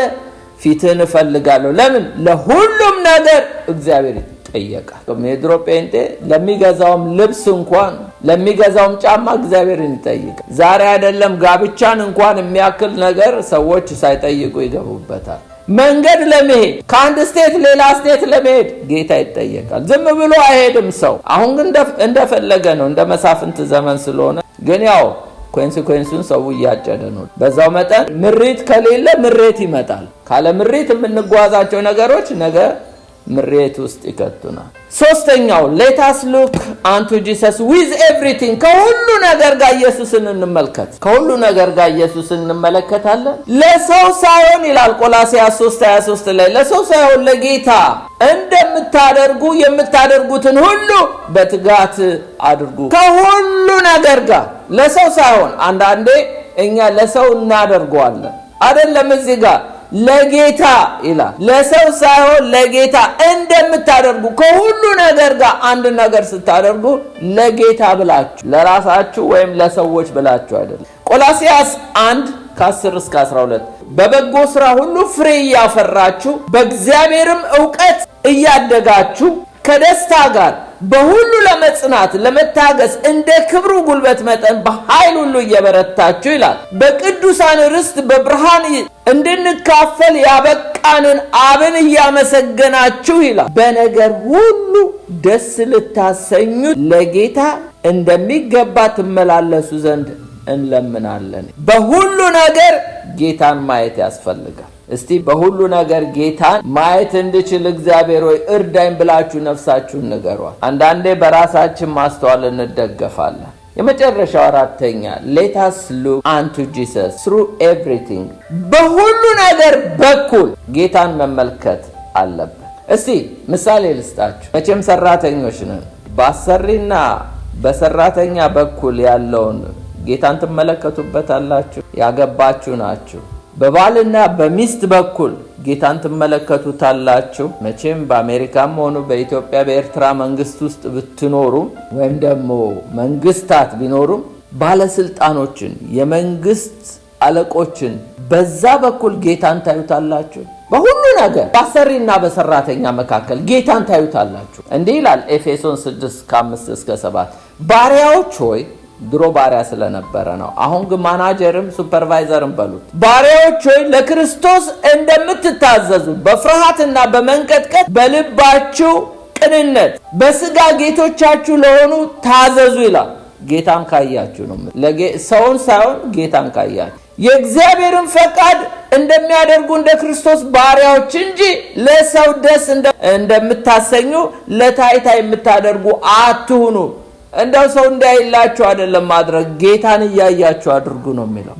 ፊትህን እፈልጋለሁ። ለምን? ለሁሉም ነገር እግዚአብሔር ይጠየቃል። የድሮ ጴንጤ ለሚገዛውም ልብስ እንኳን ለሚገዛውም ጫማ እግዚአብሔርን ይጠይቃል። ዛሬ አይደለም ጋብቻን እንኳን የሚያክል ነገር ሰዎች ሳይጠይቁ ይገቡበታል። መንገድ ለመሄድ ከአንድ ስቴት ሌላ ስቴት ለመሄድ ጌታ ይጠየቃል። ዝም ብሎ አይሄድም ሰው። አሁን ግን እንደፈለገ ነው፣ እንደ መሳፍንት ዘመን ስለሆነ ግን ያው ኮንሲኩዌንሱን ሰው እያጨደ ነው። በዛው መጠን ምሪት ከሌለ ምሬት ይመጣል። ካለ ምሪት የምንጓዛቸው ነገሮች ነገ ምሬት ውስጥ ይከቱናል። ሶስተኛው let us look unto Jesus with everything። ከሁሉ ነገር ጋር ኢየሱስን እንመልከት። ከሁሉ ነገር ጋር ኢየሱስን እንመለከታለን። ለሰው ሳይሆን ይላል ቆላስይስ 3:23 ላይ ለሰው ሳይሆን ለጌታ እንደምታደርጉ የምታደርጉትን ሁሉ በትጋት አድርጉ። ከሁሉ ነገር ጋር ለሰው ሳይሆን አንዳንዴ እኛ ለሰው እናደርገዋለን አይደለም። እዚህ ጋር ለጌታ ይላል። ለሰው ሳይሆን ለጌታ እንደምታደርጉ ከሁሉ ነገር ጋር አንድ ነገር ስታደርጉ ለጌታ ብላችሁ ለራሳችሁ ወይም ለሰዎች ብላችሁ አይደለም። ቆላስይስ 1:10-12 በበጎ ሥራ ሁሉ ፍሬ እያፈራችሁ በእግዚአብሔርም ዕውቀት እያደጋችሁ ከደስታ ጋር በሁሉ ለመጽናት ለመታገስ እንደ ክብሩ ጉልበት መጠን በኃይል ሁሉ እየበረታችሁ ይላል። በቅዱሳን ርስት በብርሃን እንድንካፈል ያበቃንን አብን እያመሰገናችሁ ይላል። በነገር ሁሉ ደስ ልታሰኙት ለጌታ እንደሚገባ ትመላለሱ ዘንድ እንለምናለን። በሁሉ ነገር ጌታን ማየት ያስፈልጋል። እስቲ በሁሉ ነገር ጌታን ማየት እንድችል እግዚአብሔር ሆይ እርዳኝ ብላችሁ ነፍሳችሁን ንገሯት። አንዳንዴ በራሳችን ማስተዋል እንደገፋለን። የመጨረሻው አራተኛ let us look unto Jesus through everything። በሁሉ ነገር በኩል ጌታን መመልከት አለብን። እስቲ ምሳሌ ልስጣችሁ። መቼም ሰራተኞች ነን። በአሰሪና በሰራተኛ በኩል ያለውን ጌታን ትመለከቱበታላችሁ። ያገባችሁ ናችሁ። በባልና በሚስት በኩል ጌታን ትመለከቱታላችሁ። መቼም በአሜሪካም ሆኑ በኢትዮጵያ በኤርትራ መንግስት ውስጥ ብትኖሩ ወይም ደግሞ መንግስታት ቢኖሩም ባለስልጣኖችን፣ የመንግስት አለቆችን በዛ በኩል ጌታን ታዩታላችሁ። በሁሉ ነገር በአሰሪና በሰራተኛ መካከል ጌታን ታዩታላችሁ። እንዲህ ይላል ኤፌሶን 6:5-7 ባሪያዎች ሆይ ድሮ ባሪያ ስለነበረ ነው። አሁን ግን ማናጀርም ሱፐርቫይዘርም በሉት። ባሪያዎች ሆይ ለክርስቶስ እንደምትታዘዙ በፍርሃትና በመንቀጥቀጥ በልባችሁ ቅንነት በስጋ ጌቶቻችሁ ለሆኑ ታዘዙ ይላል። ጌታን ካያችሁ ነው። ሰውን ሳይሆን ጌታን ካያችሁ የእግዚአብሔርን ፈቃድ እንደሚያደርጉ እንደ ክርስቶስ ባሪያዎች እንጂ ለሰው ደስ እንደምታሰኙ ለታይታ የምታደርጉ አትሁኑ። እንደው ሰው እንዳይላችሁ አይደለም ማድረግ፣ ጌታን እያያችሁ አድርጉ ነው የሚለው።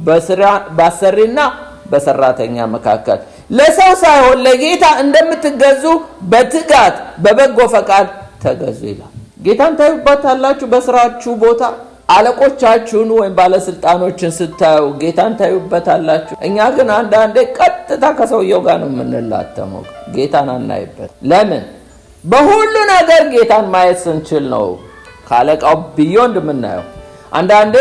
በአሰሪና በሰራተኛ መካከል ለሰው ሳይሆን ለጌታ እንደምትገዙ በትጋት በበጎ ፈቃድ ተገዙ ይላል። ጌታን ታዩበታላችሁ። በስራችሁ ቦታ አለቆቻችሁን ወይም ባለስልጣኖችን ስታዩ ጌታን ታዩበታላችሁ። እኛ ግን አንዳንዴ ቀጥታ ከሰውየው ጋር ነው የምንላተመው፣ ጌታን አናይበት። ለምን? በሁሉ ነገር ጌታን ማየት ስንችል ነው ካለቃው ቢዮንድ የምናየው። አንዳንዴ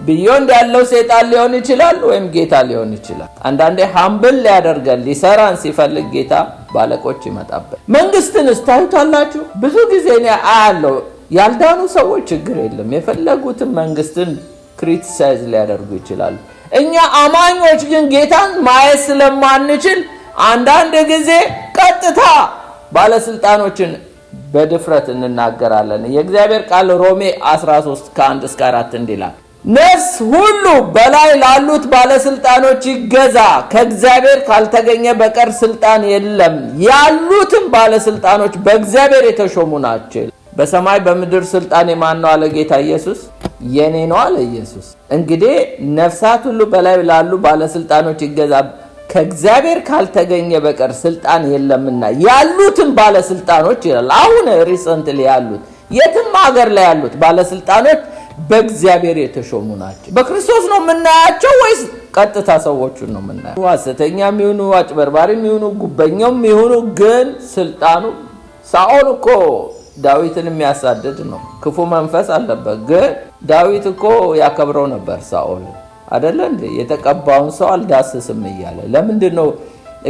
ቢዮንድ ያለው ሰይጣን ሊሆን ይችላል ወይም ጌታ ሊሆን ይችላል። አንዳንዴ ሃምብል ሊያደርገን ሊሰራን ሲፈልግ ጌታ ባለቆች ይመጣበት። መንግስትንስ ታዩታላችሁ። ብዙ ጊዜ እኔ አያለው ያልዳኑ ሰዎች ችግር የለም የፈለጉትን መንግስትን ክሪቲሳይዝ ሊያደርጉ ይችላሉ። እኛ አማኞች ግን ጌታን ማየት ስለማንችል አንዳንድ ጊዜ ቀጥታ ባለስልጣኖችን በድፍረት እንናገራለን። የእግዚአብሔር ቃል ሮሜ 13:1-4 እንዲላል ነፍስ ሁሉ በላይ ላሉት ባለስልጣኖች ይገዛ፣ ከእግዚአብሔር ካልተገኘ በቀር ስልጣን የለም። ያሉትም ባለስልጣኖች በእግዚአብሔር የተሾሙ ናቸው። በሰማይ በምድር ስልጣን የማን ነው አለ ጌታ ኢየሱስ። የኔ ነው አለ ኢየሱስ። እንግዲህ ነፍሳት ሁሉ በላይ ላሉ ባለስልጣኖች ይገዛ፣ ከእግዚአብሔር ካልተገኘ በቀር ስልጣን የለምና ያሉትም ባለስልጣኖች ይላል። አሁን ሪሰንትሊ ያሉት የትም ሀገር ላይ ያሉት ባለስልጣኖች በእግዚአብሔር የተሾሙ ናቸው። በክርስቶስ ነው የምናያቸው ወይስ ቀጥታ ሰዎቹን ነው የምናያቸው? ሐሰተኛም ይሁኑ አጭበርባሪም ይሁኑ ጉበኛም ይሁኑ ግን ስልጣኑ ሳኦል እኮ ዳዊትን የሚያሳድድ ነው። ክፉ መንፈስ አለበት። ግን ዳዊት እኮ ያከብረው ነበር ሳኦል አይደለ እንዴ? የተቀባውን ሰው አልዳስስም እያለ ለምንድን ነው?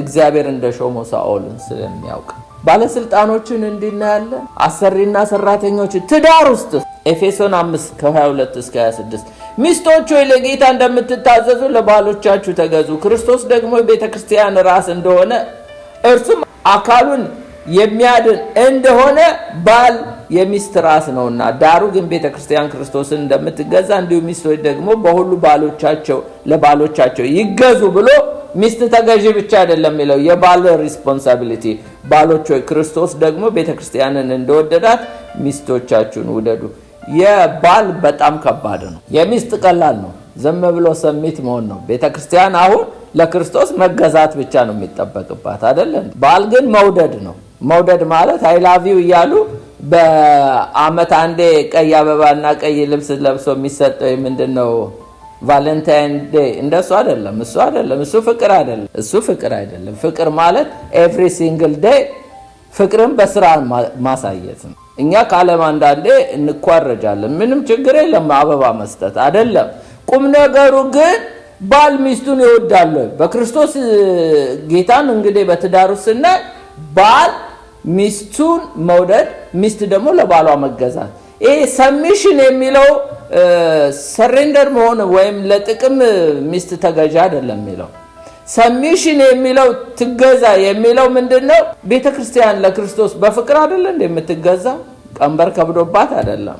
እግዚአብሔር እንደሾመው ሳኦልን ስለሚያውቅ። ባለስልጣኖችን እንድናያለን። አሰሪና ሰራተኞች ትዳር ውስጥ ኤፌሶን 5:22-26 ሚስቶች ሆይ ለጌታ እንደምትታዘዙ ለባሎቻችሁ ተገዙ። ክርስቶስ ደግሞ የቤተክርስቲያን ራስ እንደሆነ እርሱም አካሉን የሚያድን እንደሆነ ባል የሚስት ራስ ነውና፣ ዳሩ ግን ቤተክርስቲያን ክርስቶስን እንደምትገዛ እንዲሁ ሚስቶች ደግሞ በሁሉ ለባሎቻቸው ይገዙ ብሎ ሚስት ተገዢ ብቻ አይደለም የሚለው የባል ሪስፖንሲቢሊቲ። ባሎች ሆይ ክርስቶስ ደግሞ ቤተክርስቲያንን እንደወደዳት ሚስቶቻችሁን ውደዱ። የባል በጣም ከባድ ነው፣ የሚስት ቀላል ነው። ዝም ብሎ ሰሚት መሆን ነው። ቤተክርስቲያን አሁን ለክርስቶስ መገዛት ብቻ ነው የሚጠበቅባት አይደለም። ባል ግን መውደድ ነው። መውደድ ማለት አይ ላቭ ዩ እያሉ በአመት አንዴ ቀይ አበባና ቀይ ልብስ ለብሶ የሚሰጠው ምንድነው ቫለንታይን ዴይ እንደሱ አይደለም። እሱ ፍቅር አይደለም። ፍቅር ማለት ኤቭሪ ሲንግል ዴይ ፍቅርን በስራ ማሳየት ነው። እኛ ካለም አንዳንዴ እንኳረጃለን፣ ምንም ችግር የለም አበባ መስጠት አይደለም። ቁም ነገሩ ግን ባል ሚስቱን ይወዳል። በክርስቶስ ጌታን እንግዲህ በትዳሩ ስናይ ባል ሚስቱን መውደድ፣ ሚስት ደግሞ ለባሏ መገዛት። ይሄ ሰሚሽን የሚለው ሰሬንደር መሆን ወይም ለጥቅም ሚስት ተገዣ አይደለም የሚለው። ሰሚሽን የሚለው ትገዛ የሚለው ምንድነው? ቤተክርስቲያን ለክርስቶስ በፍቅር አይደለ እንደምትገዛው፣ ቀንበር ከብዶባት አይደለም።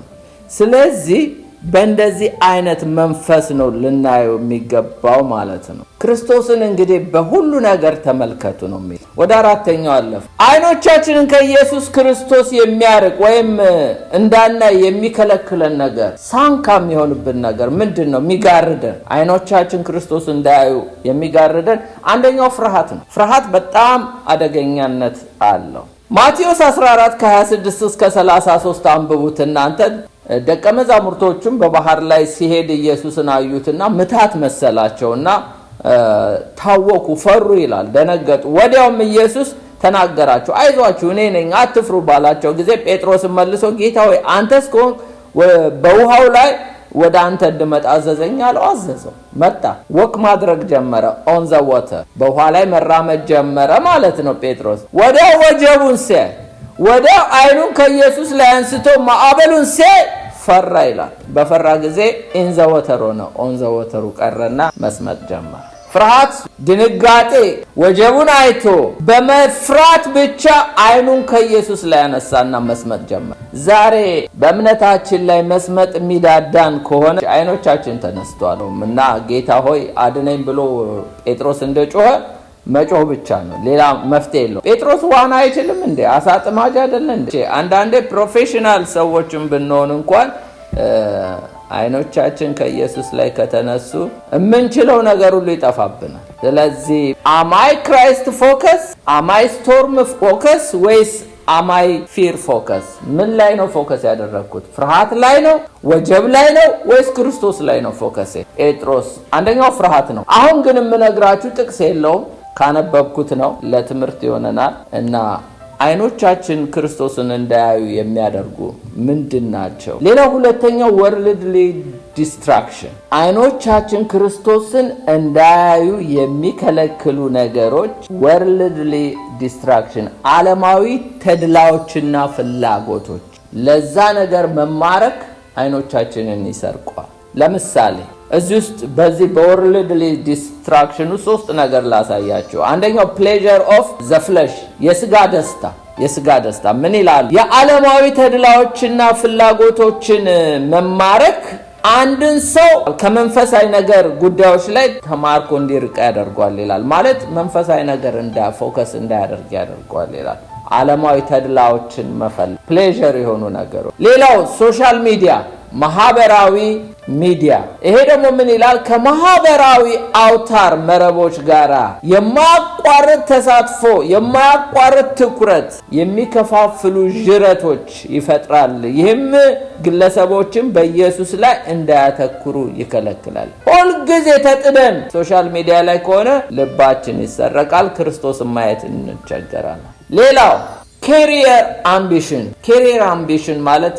ስለዚህ በእንደዚህ አይነት መንፈስ ነው ልናየው የሚገባው ማለት ነው። ክርስቶስን እንግዲህ በሁሉ ነገር ተመልከቱ ነው የሚል። ወደ አራተኛው አለፍ። አይኖቻችንን ከኢየሱስ ክርስቶስ የሚያርቅ ወይም እንዳናይ የሚከለክለን ነገር፣ ሳንካ የሚሆንብን ነገር ምንድነው? የሚጋርደን፣ አይኖቻችን ክርስቶስ እንዳያዩ የሚጋርደን አንደኛው ፍርሃት ነው። ፍርሃት በጣም አደገኛነት አለው። ማቴዎስ 14 ከ26 እስከ 33 አንብቡት እናንተ። ደቀ መዛሙርቶቹም በባህር ላይ ሲሄድ ኢየሱስን አዩትና ምታት መሰላቸውና ታወኩ፣ ፈሩ ይላል፣ ደነገጡ። ወዲያውም ኢየሱስ ተናገራቸው፣ አይዟችሁ እኔ ነኝ አትፍሩ ባላቸው ጊዜ ጴጥሮስን መልሶ ጌታ ሆይ አንተስ ከሆንክ በውሃው ላይ ወደ አንተ እንድመጣ አዘዘኝ አለው። አዘዘው፣ መጣ፣ ወክ ማድረግ ጀመረ። ኦን ዘ ዋተር፣ በውሃ ላይ መራመድ ጀመረ ማለት ነው። ጴጥሮስ ወዲያው ወጀቡን ሲያይ፣ ወዲያው አይኑን ከኢየሱስ ላይ አንስቶ ማዕበሉን ሲያይ ፈራ ይላል። በፈራ ጊዜ ኢን ዘ ዋተር ሆነ፣ ኦን ዘ ዋተሩ ቀረና መስመጥ ጀመረ። ፍርሃት፣ ድንጋጤ፣ ወጀቡን አይቶ በመፍራት ብቻ አይኑን ከኢየሱስ ላይ ያነሳና መስመጥ ጀመረ። ዛሬ በእምነታችን ላይ መስመጥ የሚዳዳን ከሆነ አይኖቻችን ተነስተዋል እና ጌታ ሆይ አድነኝ ብሎ ጴጥሮስ እንደጮኸ መጮህ ብቻ ነው፣ ሌላ መፍትሄ የለው። ጴጥሮስ ዋና አይችልም እንዴ? አሳ አጥማጅ አይደለ እንዴ? አንዳንዴ ፕሮፌሽናል ሰዎችን ብንሆን እንኳን አይኖቻችን ከኢየሱስ ላይ ከተነሱ የምንችለው ነገር ሁሉ ይጠፋብናል። ስለዚህ አማይ ክራይስት ፎከስ፣ አማይ ስቶርም ፎከስ ወይስ አማይ ፊር ፎከስ? ምን ላይ ነው ፎከስ ያደረኩት? ፍርሃት ላይ ነው? ወጀብ ላይ ነው? ወይስ ክርስቶስ ላይ ነው ፎከስ? ጴጥሮስ አንደኛው ፍርሃት ነው። አሁን ግን የምነግራችሁ ጥቅስ የለውም፣ ካነበብኩት ነው፣ ለትምህርት ይሆነናል። እና አይኖቻችን ክርስቶስን እንዳያዩ የሚያደርጉ ምንድን ናቸው? ሌላው ሁለተኛው ወርልድሊ ዲስትራክሽን። አይኖቻችን ክርስቶስን እንዳያዩ የሚከለክሉ ነገሮች ወርልድሊ ዲስትራክሽን፣ ዓለማዊ ተድላዎችና ፍላጎቶች። ለዛ ነገር መማረክ አይኖቻችንን ይሰርቋል። ለምሳሌ እዚህ ውስጥ በዚህ በወርልድሊ ዲስትራክሽኑ 3 ነገር ላሳያችሁ። አንደኛው ፕሌዠር ኦፍ ዘ ፍለሽ፣ የስጋ ደስታ ምን ይላሉ? የዓለማዊ ተድላዎችና ፍላጎቶችን መማረክ አንድን ሰው ከመንፈሳዊ ነገር ጉዳዮች ላይ ተማርኮ እንዲርቅ ያደርጓል ይላል። ማለት መንፈሳዊ ነገር ፎከስ እንዳያደርግ ያደርጓል ይላል። ዓለማዊ ተድላዎችን መፈለግ፣ ፕሌዠር የሆኑ ነገሮች። ሌላው ሶሻል ሚዲያ፣ ማህበራዊ ሚዲያ። ይሄ ደግሞ ምን ይላል? ከማህበራዊ አውታር መረቦች ጋር የማያቋርጥ ተሳትፎ፣ የማያቋርጥ ትኩረት የሚከፋፍሉ ጅረቶች ይፈጥራል። ይህም ግለሰቦችን በኢየሱስ ላይ እንዳያተኩሩ ይከለክላል። ሁልጊዜ ተጥደን ሶሻል ሚዲያ ላይ ከሆነ ልባችን ይሰረቃል፣ ክርስቶስን ማየት እንቸገራለን። ሌላው ኬሪየር አምቢሽን ማለት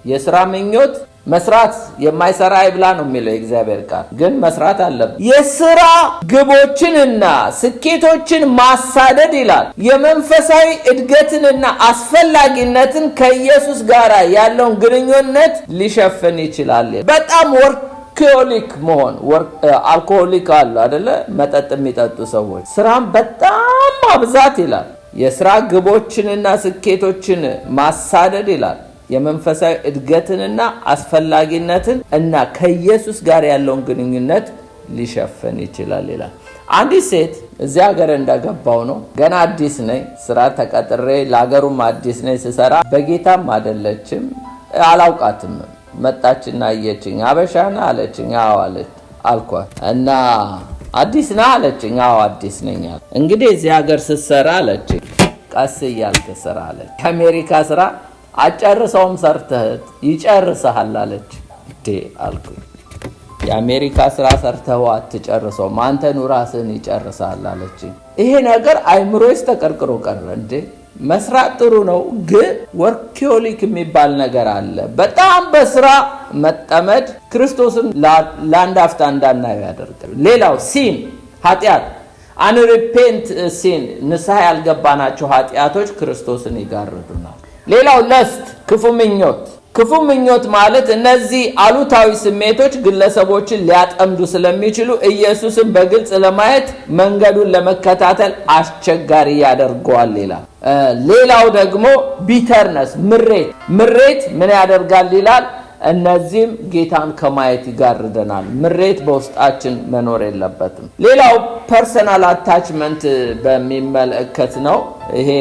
የስራ ምኞት መስራት የማይሰራ አይብላ ነው የሚለው የእግዚአብሔር ቃል። ግን መስራት አለብን። የስራ ግቦችንና ስኬቶችን ማሳደድ ይላል የመንፈሳዊ እድገትንና አስፈላጊነትን ከኢየሱስ ጋር ያለውን ግንኙነት ሊሸፍን ይችላል። በጣም ወርኪዮሊክ መሆን አልኮሆሊክ አሉ አይደለ? መጠጥ የሚጠጡ ሰዎች ስራን በጣም ማብዛት ይላል። የስራ ግቦችንና ስኬቶችን ማሳደድ ይላል። የመንፈሳዊ እድገትንና አስፈላጊነትን እና ከኢየሱስ ጋር ያለውን ግንኙነት ሊሸፍን ይችላል ይላል። አንዲት ሴት እዚህ ሀገር እንደገባው ነው። ገና አዲስ ነኝ፣ ስራ ተቀጥሬ ለሀገሩም አዲስ ነኝ። ስሰራ በጌታም አይደለችም፣ አላውቃትም። መጣችና አየችኝ። አበሻና አለችኝ። አዎ አልኳት እና አዲስ ነህ አለችኝ። አዎ አዲስ ነኝ። እንግዲህ እዚህ ሀገር ስትሰራ አለችኝ ቀስ እያልክ ስራ አለች። ከአሜሪካ ስራ አጨርሰውም ሰርተህ ይጨርሰሃል አለች። አልኩኝ የአሜሪካ ስራ ሰርተው አትጨርሰውም፣ አንተኑ ራስህን ይጨርሳል አለች። ይሄ ነገር አይምሮስ ተቀርቅሮ ቀረ። መስራት ጥሩ ነው፣ ግን ወርኪዮሊክ የሚባል ነገር አለ። በጣም በስራ መጠመድ ክርስቶስን ለአንድ አፍታ እንዳናየው ያደርጋል። ሌላው ሲን ኃጢአት፣ አንሪፔንት ሲን ንስሐ ያልገባናቸው ኃጢአቶች ክርስቶስን ይጋርዱናል። ሌላው ለስት ክፉ ምኞት ማለት እነዚህ አሉታዊ ስሜቶች ግለሰቦችን ሊያጠምዱ ስለሚችሉ ኢየሱስን በግልጽ ለማየት መንገዱን ለመከታተል አስቸጋሪ ያደርገዋል ይላል። ሌላው ደግሞ ቢተርነስ ምሬት ምን ያደርጋል ይላል። እነዚህም ጌታን ከማየት ይጋርደናል። ምሬት በውስጣችን መኖር የለበትም። ሌላው ፐርሰናል አታችመንት በሚመለከት ነው። ይሄ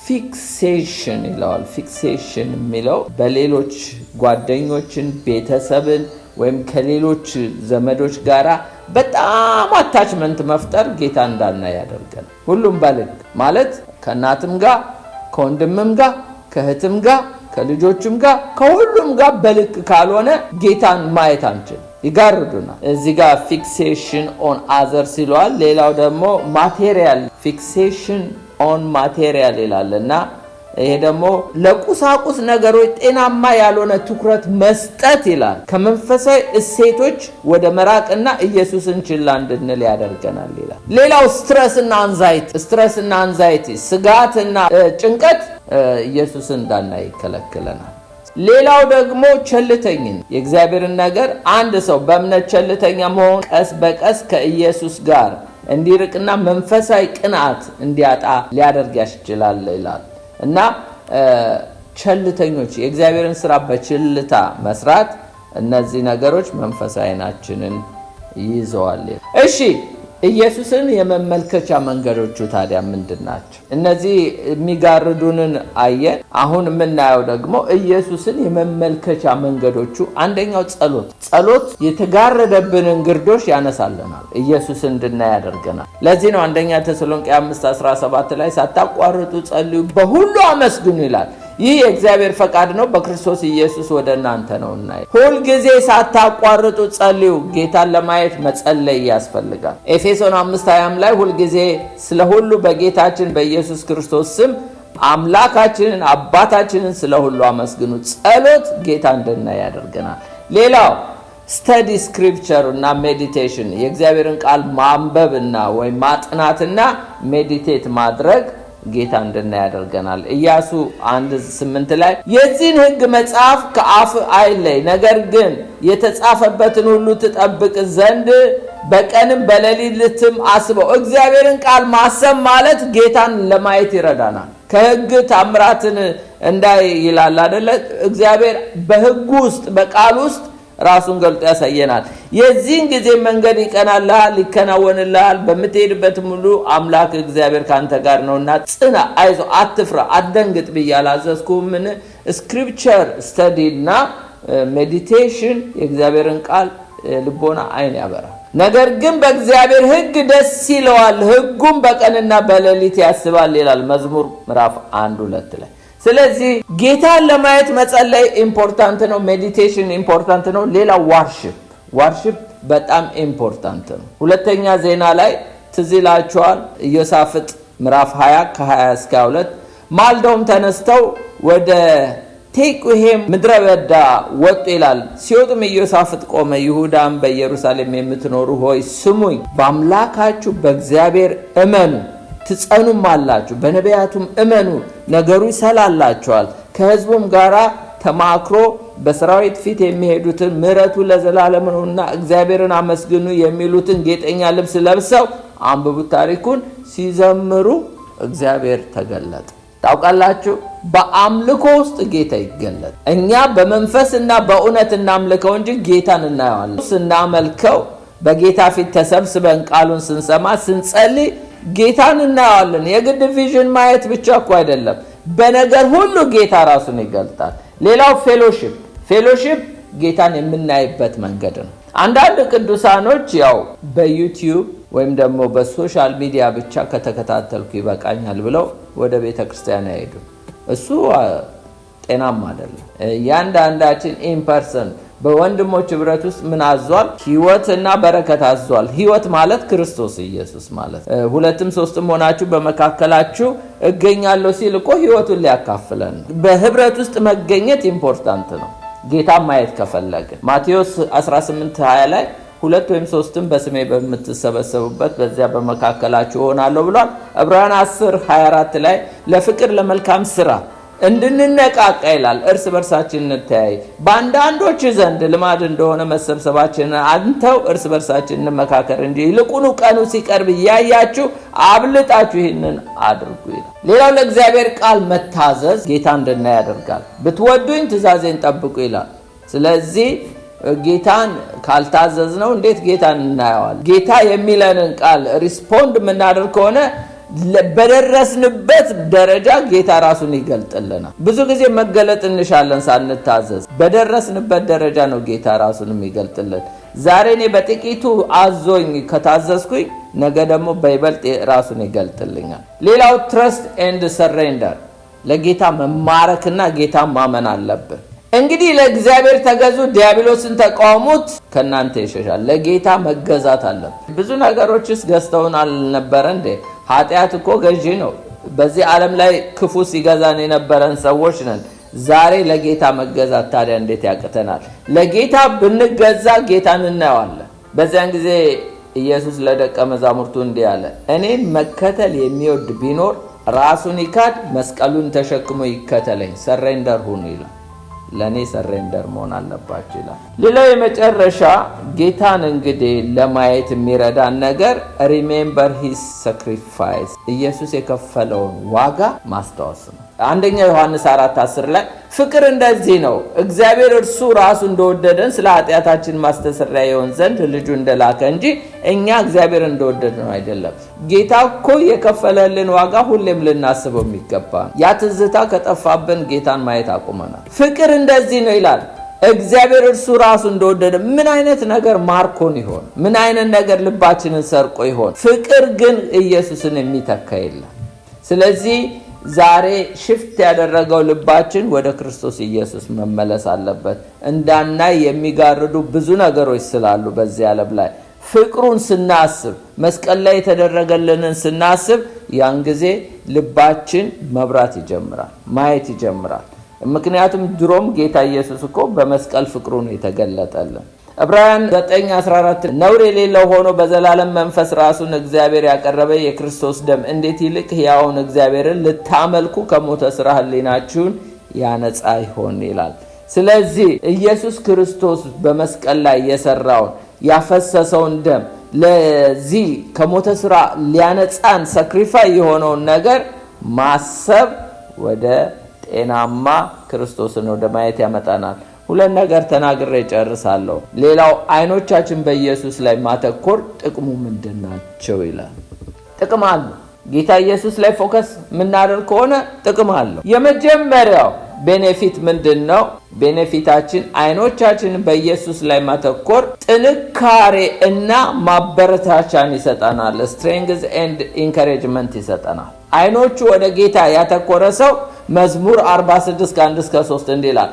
ፊክሴሽን ይለዋል። ፊክሴሽን የሚለው በሌሎች ጓደኞችን፣ ቤተሰብን ወይም ከሌሎች ዘመዶች ጋራ በጣም አታችመንት መፍጠር ጌታ እንዳናይ ያደርጋል። ሁሉም በልክ ማለት ከእናትም ጋር ከወንድምም ጋር ከእህትም ጋር ከልጆችም ጋር ከሁሉም ጋር በልክ ካልሆነ ጌታን ማየት አንችል፣ ይጋርዱናል። እዚህ ጋር ፊክሴሽን ኦን አዘርስ ይለዋል። ሌላው ደግሞ ማቴሪያል ፊክሴሽን ኦን ማቴሪያል ይላልና ይሄ ደግሞ ለቁሳቁስ ነገሮች ጤናማ ያልሆነ ትኩረት መስጠት ይላል። ከመንፈሳዊ እሴቶች ወደ መራቅና ኢየሱስን ችላ እንድንል ያደርገናል ይላል። ሌላው ስትረስና አንዛይቲ ስጋትና ጭንቀት ኢየሱስን እንዳናይ ይከለክለናል። ሌላው ደግሞ ቸልተኝነት፣ የእግዚአብሔርን ነገር አንድ ሰው በእምነት ቸልተኛ መሆን ቀስ በቀስ ከኢየሱስ ጋር እንዲርቅና መንፈሳዊ ቅንዓት እንዲያጣ ሊያደርግ ያስችላል ይላል። እና ቸልተኞች የእግዚአብሔርን ስራ በችልታ መስራት፣ እነዚህ ነገሮች መንፈሳዊ ዓይናችንን ይይዘዋል። እሺ ኢየሱስን የመመልከቻ መንገዶቹ ታዲያ ምንድን ናቸው? እነዚህ የሚጋርዱንን አየን። አሁን የምናየው ደግሞ ኢየሱስን የመመልከቻ መንገዶቹ፣ አንደኛው ጸሎት የተጋረደብንን ግርዶሽ ያነሳልናል፣ ኢየሱስን እንድናይ ያደርገናል። ለዚህ ነው አንደኛ ተሰሎንቄ 5:17 ላይ ሳታቋርጡ ጸልዩ፣ በሁሉ አመስግኑ ይላል። ይህ የእግዚአብሔር ፈቃድ ነው በክርስቶስ ኢየሱስ ወደ እናንተ ነውና። ሁልጊዜ ሳታቋርጡ ጸልዩ። ጌታን ለማየት መጸለይ ያስፈልጋል። ኤፌሶን 5:20 ላይ ሁልጊዜ ስለ ሁሉ በጌታችን በኢየሱስ ክርስቶስ ስም አምላካችንን አባታችንን ስለ ሁሉ አመስግኑ። ጸሎት ጌታ እንድናይ ያደርገናል። ሌላው ስተዲ ስክሪፕቸር እና ሜዲቴሽን፣ የእግዚአብሔርን ቃል ማንበብና ወይም ማጥናትና ሜዲቴት ማድረግ ጌታ እንድናይ ያደርገናል። ኢያሱ 1:8 ላይ የዚህን ሕግ መጽሐፍ ከአፍ አይለይ፣ ነገር ግን የተጻፈበትን ሁሉ ትጠብቅ ዘንድ በቀንም በሌሊትም አስበው። እግዚአብሔርን ቃል ማሰብ ማለት ጌታን ለማየት ይረዳናል። ከሕግ ታምራትን እንዳይ ይላል አይደለ? እግዚአብሔር በሕጉ ውስጥ በቃል ውስጥ ራሱን ገልጦ ያሳየናል። የዚህን ጊዜ መንገድ ይቀናልሃል፣ ይከናወንልሃል። በምትሄድበት ሙሉ አምላክ እግዚአብሔር ካንተ ጋር ነውና ጽና፣ አይዞ፣ አትፍራ፣ አትደንግጥ ብዬ አላዘዝኩህምን? ስክሪፕቸር ስተዲ እና ሜዲቴሽን የእግዚአብሔርን ቃል ልቦና አይን ያበራል። ነገር ግን በእግዚአብሔር ሕግ ደስ ይለዋል፣ ሕጉም በቀንና በሌሊት ያስባል ይላል መዝሙር ምዕራፍ 1:2 ላይ። ስለዚህ ጌታን ለማየት መጸለይ ኢምፖርታንት ነው። ሜዲቴሽን ኢምፖርታንት ነው። ሌላ ዋርሺፕ በጣም ኢምፖርታንት ነው። ሁለተኛ ዜና ላይ ትዝ ይላችኋል። ኢዮሳፍጥ ምዕራፍ 20:20-22 ማልደውም ተነስተው ወደ ቴቁሄም ምድረ በዳ ወጡ ይላል። ሲወጡም ኢዮሳፍጥ ቆመ፣ ይሁዳም በኢየሩሳሌም የምትኖሩ ሆይ ስሙኝ፣ በአምላካችሁ በእግዚአብሔር እመኑ ትጸኑም አላችሁ፣ በነቢያቱም እመኑ ነገሩ ይሰላላችኋል። ከሕዝቡም ጋር ተማክሮ በሰራዊት ፊት የሚሄዱትን ምሕረቱ ለዘላለም ነውና እግዚአብሔርን አመስግኑ የሚሉትን ጌጠኛ ልብስ ለብሰው አንብቡት ታሪኩን ሲዘምሩ እግዚአብሔር ተገለጠ። ታውቃላችሁ በአምልኮ ውስጥ ጌታ ይገለጥ። እኛ በመንፈስና በእውነት እናምልከው እንጂ ጌታን እናየዋለን። ስናመልከው በጌታ ፊት ተሰብስበን ቃሉን ስንሰማ ስንጸልይ ጌታን እናየዋለን። የግድ ቪዥን ማየት ብቻ እኮ አይደለም፣ በነገር ሁሉ ጌታ ራሱን ይገልጣል። ሌላው ፌሎሺፕ ጌታን የምናይበት መንገድ ነው። አንዳንድ ቅዱሳኖች ያው በዩቲዩብ ወይም ደግሞ በሶሻል ሚዲያ ብቻ ከተከታተልኩ ይበቃኛል ብለው ወደ ቤተክርስቲያን አይሄዱ። እሱ ጤናማ አይደለም። ያንዳንዳችን ኢንፐርሰን በወንድሞች ህብረት ውስጥ ምን አዟል? ህይወትና በረከት አዟል። ህይወት ማለት ክርስቶስ ኢየሱስ ማለት። ሁለትም ሶስትም ሆናችሁ በመካከላችሁ እገኛለሁ ሲል እኮ ህይወቱን ሊያካፍለን። በህብረት ውስጥ መገኘት ኢምፖርታንት ነው። ጌታ ማየት ከፈለገ ማቴዎስ 18:20 ላይ 2 ወይም 3 በስሜ በምትሰበሰቡበት በዚያ በመካከላችሁ ሆናለሁ ብሏል። ዕብራውያን 10:24 ላይ ለፍቅር ለመልካም ስራ እንድንነቃቃ ይላል። እርስ በርሳችን እንተያይ፣ በአንዳንዶች ዘንድ ልማድ እንደሆነ መሰብሰባችንን አንተው እርስ በርሳችን እንመካከር እንጂ ይልቁኑ ቀኑ ሲቀርብ እያያችሁ አብልጣችሁ ይህንን አድርጉ ይላል። ሌላው ለእግዚአብሔር ቃል መታዘዝ ጌታ እንድናይ ያደርጋል። ብትወዱኝ ትእዛዜን ጠብቁ ይላል። ስለዚህ ጌታን ካልታዘዝ ነው እንዴት ጌታን እናየዋለን? ጌታ የሚለንን ቃል ሪስፖንድ የምናደርግ ከሆነ በደረስንበት ደረጃ ጌታ ራሱን ይገልጥልናል። ብዙ ጊዜ መገለጥ እንሻለን ሳንታዘዝ። በደረስንበት ደረጃ ነው ጌታ ራሱን የሚገልጥልን። ዛሬ እኔ በጥቂቱ አዞኝ ከታዘዝኩኝ ነገ ደግሞ በይበልጥ ራሱን ይገልጥልኛል። ሌላው ትረስት ኤንድ ሰሬንደር፣ ለጌታ መማረክና ጌታ ማመን አለብን። እንግዲህ ለእግዚአብሔር ተገዙ፣ ዲያብሎስን ተቃወሙት፣ ከናንተ ይሸሻል። ለጌታ መገዛት አለብን። ብዙ ነገሮችስ ገዝተውን አልነበረ እንዴ? ኃጢአት እኮ ገዢ ነው። በዚህ ዓለም ላይ ክፉ ሲገዛን የነበረን ሰዎች ነን። ዛሬ ለጌታ መገዛት ታዲያ እንዴት ያቅተናል? ለጌታ ብንገዛ ጌታን እናየዋለን። በዚያን ጊዜ ኢየሱስ ለደቀ መዛሙርቱ እንዲህ አለ፣ እኔን መከተል የሚወድ ቢኖር ራሱን ይካድ፣ መስቀሉን ተሸክሞ ይከተለኝ። ሰሬንደር ሁኑ ይላል። ለኔ ሰሬንደር መሆን አለባችሁ ይላል። ሌላው የመጨረሻ ጌታን እንግዲህ ለማየት የሚረዳን ነገር ሪሜምበር ሂስ ሳክሪፋይስ፣ ኢየሱስ የከፈለውን ዋጋ ማስታወስ ነው። አንደኛ ዮሐንስ 4:10 ላይ ፍቅር እንደዚህ ነው፣ እግዚአብሔር እርሱ ራሱ እንደወደደን ስለ ኃጢአታችን ማስተሰሪያ ይሆን ዘንድ ልጁ እንደላከ እንጂ እኛ እግዚአብሔር እንደወደደን አይደለም። ጌታ እኮ የከፈለልን ዋጋ ሁሌም ልናስበው የሚገባ ነው። ያ ትዝታ ከጠፋብን ጌታን ማየት አቁመናል። ፍቅር እንደዚህ ነው ይላል፣ እግዚአብሔር እርሱ ራሱ እንደወደደ። ምን አይነት ነገር ማርኮን ይሆን? ምን አይነት ነገር ልባችንን ሰርቆ ይሆን? ፍቅር ግን ኢየሱስን የሚተካ የለም። ስለዚህ ዛሬ ሽፍት ያደረገው ልባችን ወደ ክርስቶስ ኢየሱስ መመለስ አለበት። እንዳናይ የሚጋርዱ ብዙ ነገሮች ስላሉ በዚህ ዓለም ላይ ፍቅሩን ስናስብ፣ መስቀል ላይ የተደረገልንን ስናስብ፣ ያን ጊዜ ልባችን መብራት ይጀምራል፣ ማየት ይጀምራል። ምክንያቱም ድሮም ጌታ ኢየሱስ እኮ በመስቀል ፍቅሩን የተገለጠልን። ዕብራውያን 9:14 ነውር የሌለው ሆኖ በዘላለም መንፈስ ራሱን እግዚአብሔር ያቀረበ የክርስቶስ ደም እንዴት ይልቅ ሕያውን እግዚአብሔርን ልታመልኩ ከሞተ ሥራ ሕሊናችሁን ያነጻ ይሆን ይላል። ስለዚህ ኢየሱስ ክርስቶስ በመስቀል ላይ የሰራውን ያፈሰሰውን ደም ለዚህ ከሞተ ሥራ ሊያነጻን ሳክሪፋይ የሆነውን ነገር ማሰብ ወደ ጤናማ ክርስቶስን ወደ ማየት ያመጣናል። ሁለት ነገር ተናግሬ ጨርሳለሁ። ሌላው አይኖቻችን በኢየሱስ ላይ ማተኮር ጥቅሙ ምንድናቸው ይላል። ጥቅም አለው። ጌታ ኢየሱስ ላይ ፎከስ የምናደርግ ከሆነ ጥቅም አለው። የመጀመሪያው ቤኔፊት ምንድነው? ቤኔፊታችን አይኖቻችን በኢየሱስ ላይ ማተኮር ጥንካሬ እና ማበረታቻን ይሰጠናል። ስትሬንግዝ ኤንድ ኢንካሬጅመንት ይሰጠናል። አይኖቹ ወደ ጌታ ያተኮረ ሰው መዝሙር 46:1-3 እንዲህ ይላል፣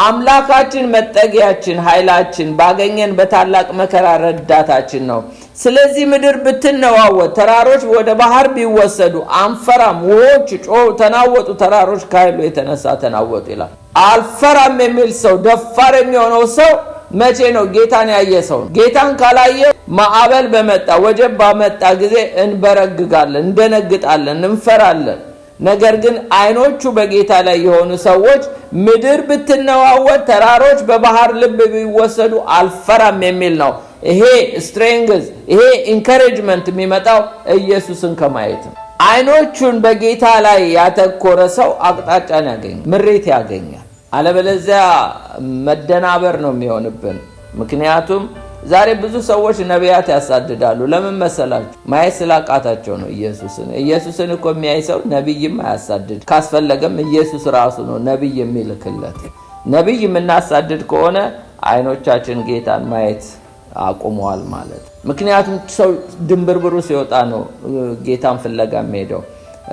አምላካችን መጠጊያችን፣ ኃይላችን፣ ባገኘን በታላቅ መከራ ረዳታችን ነው። ስለዚህ ምድር ብትነዋወጥ፣ ተራሮች ወደ ባህር ቢወሰዱ አንፈራም። ውኆች ጮኹ ተናወጡ፣ ተራሮች ከኃይሉ የተነሳ ተናወጡ ይላል። አልፈራም የሚል ሰው፣ ደፋር የሚሆነው ሰው መቼ ነው? ጌታን ያየ ሰው። ጌታን ካላየ ማዕበል በመጣ ወጀብ ባመጣ ጊዜ እንበረግጋለን፣ እንደነግጣለን፣ እንፈራለን። ነገር ግን አይኖቹ በጌታ ላይ የሆኑ ሰዎች ምድር ብትነዋወጥ ተራሮች በባህር ልብ ቢወሰዱ አልፈራም የሚል ነው። ይሄ ስትሬንግዝ ይሄ ኢንካሬጅመንት የሚመጣው ኢየሱስን ከማየት ነው። አይኖቹን በጌታ ላይ ያተኮረ ሰው አቅጣጫን ያገኛል፣ ምሬት ያገኛል። አለበለዚያ መደናበር ነው የሚሆንብን። ምክንያቱም ዛሬ ብዙ ሰዎች ነቢያት ያሳድዳሉ። ለምን መሰላችሁ? ማየት ስላቃታቸው ነው። ኢየሱስን እኮ የሚያይ ሰው ነብይም አያሳድድ። ካስፈለገም ኢየሱስ ራሱ ነው ነብይ የሚልክለት። ነብይ የምናሳድድ ከሆነ አይኖቻችን ጌታን ማየት አቁመዋል ማለት። ምክንያቱም ሰው ድንብርብሩ ሲወጣ ነው ጌታን ፍለጋ የሚሄደው።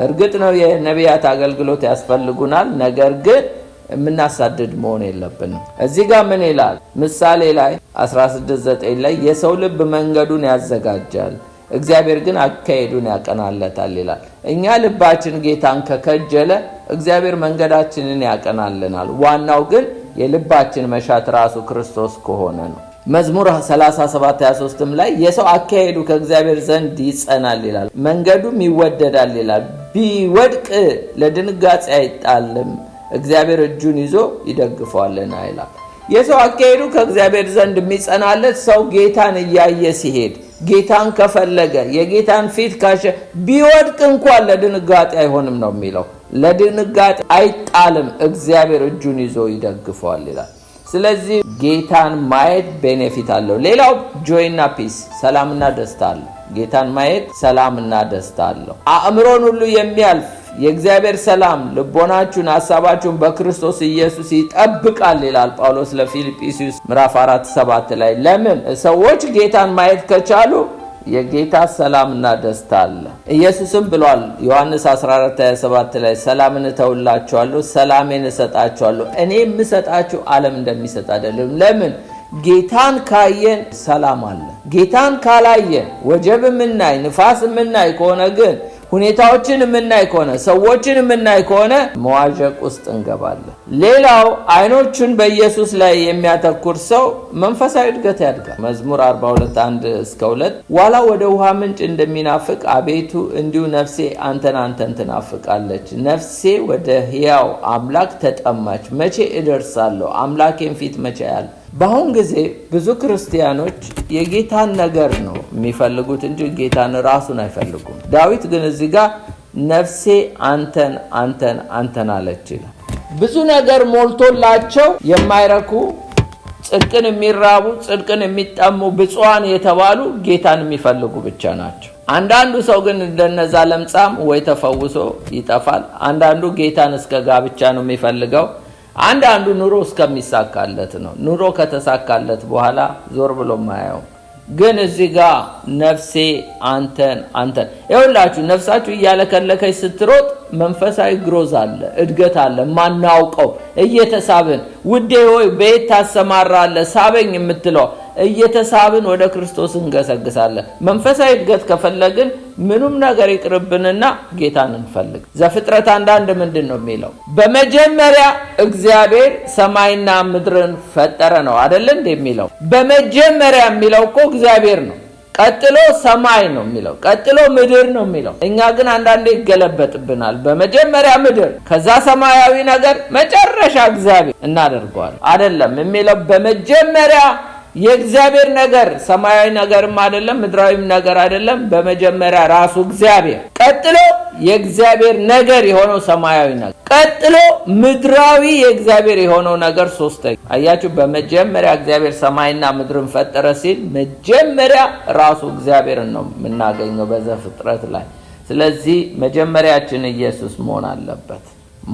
እርግጥ ነው የነቢያት አገልግሎት ያስፈልጉናል፣ ነገር ግን የምናሳድድ መሆን የለብንም። እዚህ ጋር ምን ይላል? ምሳሌ ላይ 16:9 ላይ የሰው ልብ መንገዱን ያዘጋጃል፣ እግዚአብሔር ግን አካሄዱን ያቀናለታል ይላል። እኛ ልባችን ጌታን ከከጀለ እግዚአብሔር መንገዳችንን ያቀናልናል። ዋናው ግን የልባችን መሻት ራሱ ክርስቶስ ከሆነ ነው። መዝሙር 37:23 ላይ የሰው አካሄዱ ከእግዚአብሔር ዘንድ ይጸናል ይላል፣ መንገዱም ይወደዳል ይላል። ቢወድቅ ለድንጋጤ አይጣልም፣ እግዚአብሔር እጁን ይዞ ይደግፈዋልና ይላል። የሰው አካሄዱ ከእግዚአብሔር ዘንድ የሚጸናለት ሰው ጌታን እያየ ሲሄድ፣ ጌታን ከፈለገ፣ የጌታን ፊት ካሸ ቢወድቅ እንኳን ለድንጋጤ አይሆንም ነው የሚለው። ለድንጋጤ አይጣልም፣ እግዚአብሔር እጁን ይዞ ይደግፈዋል ይላል። ስለዚህ ጌታን ማየት ቤኔፊት አለው። ሌላው ጆይና ፒስ ሰላምና ደስታ አለው። ጌታን ማየት ሰላምና ደስታ አለው። አእምሮን ሁሉ የሚያልፍ የእግዚአብሔር ሰላም ልቦናችሁን ሐሳባችሁን በክርስቶስ ኢየሱስ ይጠብቃል ይላል ጳውሎስ ለፊልጵስዩስ ምዕራፍ 4:7 ላይ። ለምን ሰዎች ጌታን ማየት ከቻሉ የጌታ ሰላምና ደስታ አለ። ኢየሱስም ብሏል ዮሐንስ 14:27 ላይ ሰላምን እተውላችኋለሁ፣ ሰላሜን እሰጣችኋለሁ። እኔ የምሰጣችሁ ዓለም እንደሚሰጥ አይደለም። ለምን? ጌታን ካየን ሰላም አለ። ጌታን ካላየን ወጀብ የምናይ ንፋስ የምናይ ከሆነ ግን ሁኔታዎችን የምናይ ከሆነ ሰዎችን የምናይ ከሆነ መዋዠቅ ውስጥ እንገባለን። ሌላው አይኖቹን በኢየሱስ ላይ የሚያተኩር ሰው መንፈሳዊ እድገት ያድጋል። መዝሙር 42:1-2 ዋላ ወደ ውሃ ምንጭ እንደሚናፍቅ አቤቱ እንዲሁ ነፍሴ አንተን ትናፍቃለች። ነፍሴ ወደ ሕያው አምላክ ተጠማች። መቼ እደርሳለሁ? አምላኬን ፊት መቼ ያለ? በአሁን ጊዜ ብዙ ክርስቲያኖች የጌታን ነገር ነው የሚፈልጉት እንጂ ጌታን ራሱን አይፈልጉም። ዳዊት ግን እዚህ ጋር ነፍሴ አንተን አለች ይላል። ብዙ ነገር ሞልቶላቸው የማይረኩ ጽድቅን የሚራቡ ጽድቅን የሚጠሙ ብፁዓን የተባሉ ጌታን የሚፈልጉ ብቻ ናቸው። አንዳንዱ ሰው ግን እንደነዛ ለምጻም ወይ ተፈውሶ ይጠፋል። አንዳንዱ ጌታን እስከ ጋብቻ ነው የሚፈልገው። አንዳንዱ ኑሮ እስከሚሳካለት ነው። ኑሮ ከተሳካለት በኋላ ዞር ብሎ ማያው። ግን እዚህ ጋር ነፍሴ አንተን ይኸውላችሁ፣ ነፍሳችሁ እያለከለከች ስትሮጥ መንፈሳዊ ግሮዝ አለ፣ እድገት አለ። ማናውቀው እየተሳብን ውዴ ሆይ በየት ታሰማራለህ ሳበኝ የምትለው እየተሳብን ወደ ክርስቶስ እንገሰግሳለን። መንፈሳዊ እድገት ከፈለግን ምንም ነገር ይቅርብንና ጌታን እንፈልግ። ዘፍጥረት 1:1 ምንድን ነው የሚለው? በመጀመሪያ እግዚአብሔር ሰማይና ምድርን ፈጠረ ነው አይደል እንዴ የሚለው? በመጀመሪያ የሚለው እኮ እግዚአብሔር ነው። ቀጥሎ ሰማይ ነው የሚለው፣ ቀጥሎ ምድር ነው የሚለው። እኛ ግን አንዳንዴ ይገለበጥብናል። በመጀመሪያ ምድር፣ ከዛ ሰማያዊ ነገር፣ መጨረሻ እግዚአብሔር እናደርገዋለን። አይደለም የሚለው በመጀመሪያ የእግዚአብሔር ነገር፣ ሰማያዊ ነገርም አይደለም ምድራዊም ነገር አይደለም። በመጀመሪያ ራሱ እግዚአብሔር፣ ቀጥሎ የእግዚአብሔር ነገር የሆነው ሰማያዊ ነገር፣ ቀጥሎ ምድራዊ የእግዚአብሔር የሆነው ነገር ሶስተኛ። አያችሁ፣ በመጀመሪያ እግዚአብሔር ሰማይና ምድርን ፈጠረ ሲል መጀመሪያ ራሱ እግዚአብሔርን ነው የምናገኘው በዘፍጥረት ላይ። ስለዚህ መጀመሪያችን ኢየሱስ መሆን አለበት።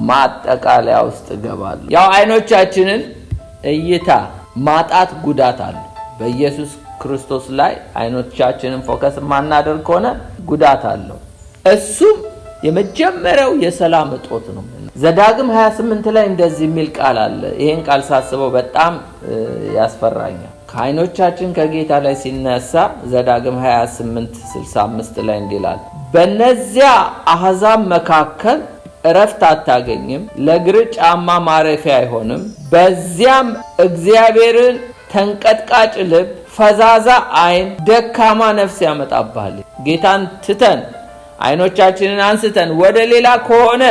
ማጠቃለያ ውስጥ ገባሉ። ያው አይኖቻችንን እይታ ማጣት ጉዳት አለ። በኢየሱስ ክርስቶስ ላይ አይኖቻችንን ፎከስ ማናደርግ ከሆነ ጉዳት አለው። እሱም የመጀመሪያው የሰላም እጦት ነው። ዘዳግም 28 ላይ እንደዚህ የሚል ቃል አለ። ይሄን ቃል ሳስበው በጣም ያስፈራኛል። ከአይኖቻችን ከጌታ ላይ ሲነሳ ዘዳግም 28:65 ላይ እንዲላል በእነዚያ አሕዛብ መካከል እረፍት አታገኝም፣ ለእግር ጫማ ማረፊያ አይሆንም። በዚያም እግዚአብሔርን ተንቀጥቃጭ ልብ፣ ፈዛዛ አይን፣ ደካማ ነፍስ ያመጣብሃል። ጌታን ትተን አይኖቻችንን አንስተን ወደ ሌላ ከሆነ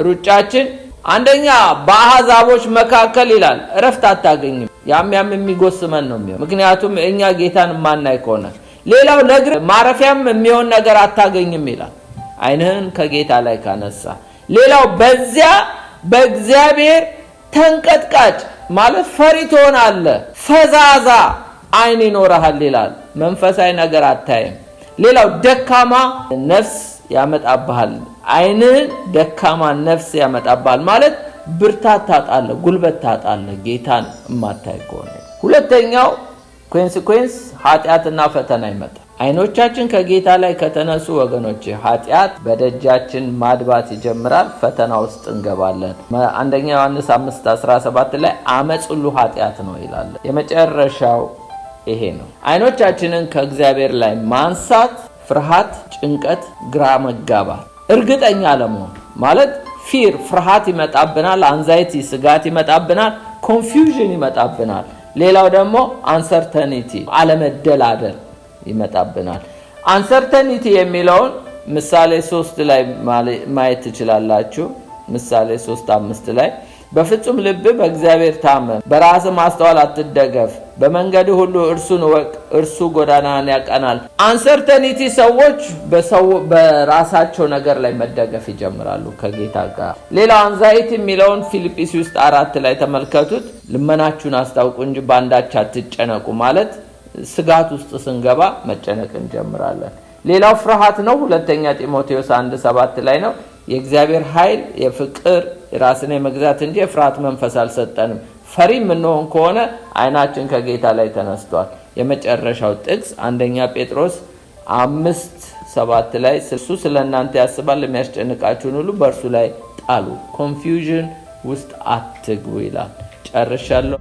ሩጫችን አንደኛ በአሕዛቦች መካከል ይላል እረፍት አታገኝም። ያም የሚጎስመን ነው የሚሆነው። ምክንያቱም እኛ ጌታን ማናይ ከሆነ ሌላው ለእግር ማረፊያም የሚሆን ነገር አታገኝም ይላል አይንህን ከጌታ ላይ ካነሳ። ሌላው በዚያ በእግዚአብሔር ተንቀጥቃጭ ማለት ፈሪ ትሆናለህ፣ ፈዛዛ አይን ይኖርሃል ይላል። መንፈሳዊ ነገር አታይም። ሌላው ደካማ ነፍስ ያመጣብሃል። አይንን ደካማ ነፍስ ያመጣብሃል ማለት ብርታት ታጣለህ፣ ጉልበት ታጣለህ ጌታን የማታይ ከሆነ። ሁለተኛው ኮንሲኩዌንስ ኃጢአትና ፈተና ይመጣል። አይኖቻችን ከጌታ ላይ ከተነሱ ወገኖች ኃጢአት በደጃችን ማድባት ይጀምራል። ፈተና ውስጥ እንገባለን። አንደኛ ዮሐንስ 5:17 ላይ አመጽ ሁሉ ኃጢአት ነው ይላል። የመጨረሻው ይሄ ነው። አይኖቻችንን ከእግዚአብሔር ላይ ማንሳት ፍርሃት፣ ጭንቀት፣ ግራ መጋባት፣ እርግጠኛ አለመሆን ማለት ፊር ፍርሃት ይመጣብናል፣ አንዛይቲ ስጋት ይመጣብናል፣ ኮንፊውዥን ይመጣብናል። ሌላው ደግሞ አንሰርተኒቲ አለመደላደል ይመጣብናል። አንሰርተኒቲ የሚለውን ምሳሌ 3 ላይ ማየት ትችላላችሁ። ምሳሌ 3:5 ላይ በፍጹም ልብ በእግዚአብሔር ታመን፣ በራስ ማስተዋል አትደገፍ፣ በመንገድ ሁሉ እርሱን ወቅ፣ እርሱ ጎዳናን ያቀናል። አንሰርተኒቲ ሰዎች በራሳቸው ነገር ላይ መደገፍ ይጀምራሉ ከጌታ ጋር። ሌላው አንዛይቲ የሚለውን ፊልጵስዩስ 4 ላይ ተመልከቱት። ልመናችሁን አስታውቁ እንጂ ባንዳች አትጨነቁ ማለት ስጋት ውስጥ ስንገባ መጨነቅ እንጀምራለን። ሌላው ፍርሃት ነው። ሁለተኛ ጢሞቴዎስ 1:7 ላይ ነው የእግዚአብሔር ኃይል የፍቅር ራስን የመግዛት እንጂ የፍርሃት መንፈስ አልሰጠንም። ፈሪ ምንሆን ከሆነ አይናችን ከጌታ ላይ ተነስቷል። የመጨረሻው ጥቅስ አንደኛ ጴጥሮስ 5:7 ላይ እሱ ስለእናንተ ያስባል፣ የሚያስጨንቃችሁን ሁሉ በእርሱ ላይ ጣሉ፣ ኮንፊውዥን ውስጥ አትግቡ ይላል። ጨርሻለሁ።